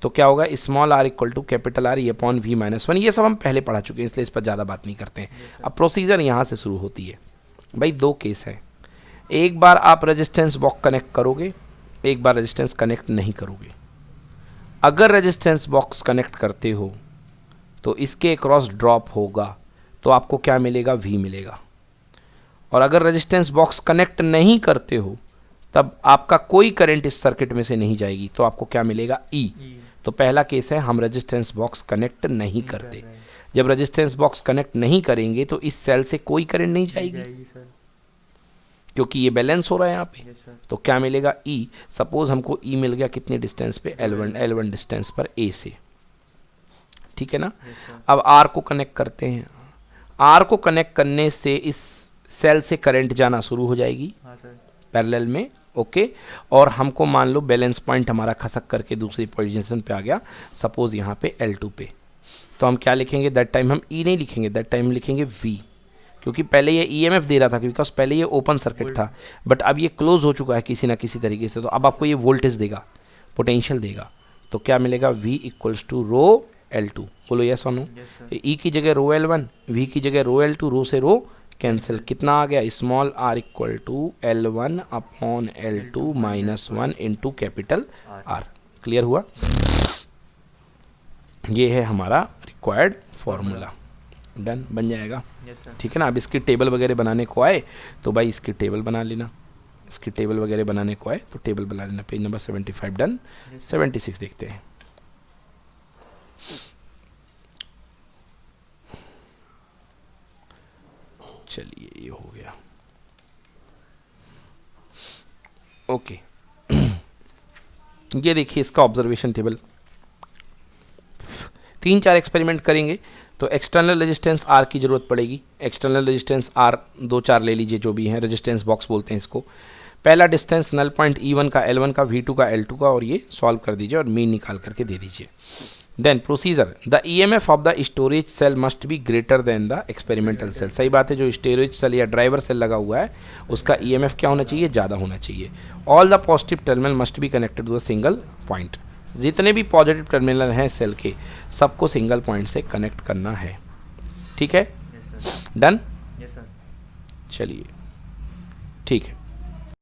तो क्या होगा, small r equal to capital R E/V-1। ये सब हम पहले पढ़ा चुके हैं, इसलिए इस पर ज़्यादा बात नहीं करते हैं। अब प्रोसीजर यहाँ से शुरू होती है। भाई 2 केस है, एक बार आप रेजिस्टेंस बॉक्स कनेक्ट करोगे, एक बार रेजिस्टेंस कनेक्ट नहीं करोगे। अगर रेजिस्टेंस बॉक्स कनेक्ट करते हो तो इसके अक्रॉस ड्रॉप होगा, तो आपको क्या मिलेगा, V मिलेगा। और अगर रेजिस्टेंस बॉक्स कनेक्ट नहीं करते हो तब आपका कोई करंट इस सर्किट में से नहीं जाएगी, तो आपको क्या मिलेगा, E। तो पहला केस है, हम रेजिस्टेंस बॉक्स कनेक्ट नहीं करते। जब रेजिस्टेंस बॉक्स कनेक्ट नहीं करेंगे तो इस सेल से कोई करंट नहीं जाएगी, क्योंकि ये बैलेंस हो रहा है यहाँ पे। तो क्या मिलेगा, E। सपोज हमको E मिल गया कितने डिस्टेंस पे, L1 डिस्टेंस पर A से, ठीक है ना। अब R को कनेक्ट करते हैं। R को कनेक्ट करने से इस सेल से करंट जाना शुरू हो जाएगी पैरेलल में, ओके। और हमको मान लो बैलेंस पॉइंट हमारा खसक करके दूसरी पोजीशन पे आ गया, सपोज यहाँ पे L2 पे, तो हम क्या लिखेंगे, दैट टाइम हम ई नहीं लिखेंगे, दैट टाइम हम लिखेंगे वी, क्योंकि पहले ये ईएमएफ दे रहा था, बिकॉज पहले ये ओपन सर्किट था, बट अब ये क्लोज हो चुका है किसी ना किसी तरीके से, तो अब आपको ये वोल्टेज देगा, पोटेंशियल देगा। तो क्या मिलेगा, V equals to rho L2। बोलो यस और नो। ई की जगह रो L1, V की जगह रो L2, रो से रो कैंसिल, कितना आ गया, small r equal to L1 upon L2 minus 1 into capital R। Clear हुआ, ये है हमारा रिक्वायर्ड फॉर्मूला। डन, बन जाएगा, ठीक है ना। अब इसकी टेबल वगैरह बनाने को आए तो भाई इसकी टेबल बना लेना, इसकी टेबल वगैरह बनाने को आए तो टेबल बना लेना। Page number 75 done. 76 देखते हैं। चलिए ये हो गया, ओके। ये देखिए इसका ऑब्जर्वेशन टेबल, 3-4 एक्सपेरिमेंट करेंगे तो एक्सटर्नल रेजिस्टेंस R की ज़रूरत पड़ेगी। एक्सटर्नल रेजिस्टेंस R 2-4 ले लीजिए, जो भी है, रेजिस्टेंस बॉक्स बोलते हैं इसको। पहला डिस्टेंस नल पॉइंट E1 का, L1 का, V2 का, L2 का, और ये सॉल्व कर दीजिए और मीन निकाल करके दे दीजिए। Then procedure, the EMF of the storage cell must be greater than the experimental cell. सही बात है, जो स्टोरेज सेल या ड्राइवर सेल लगा हुआ है उसका EMF क्या होना चाहिए, ज़्यादा होना चाहिए। All the positive terminal must be connected to the single point. जितने भी पॉजिटिव टर्मिनल हैं सेल के, सबको सिंगल पॉइंट से कनेक्ट करना है, ठीक है। डन, चलिए ठीक है।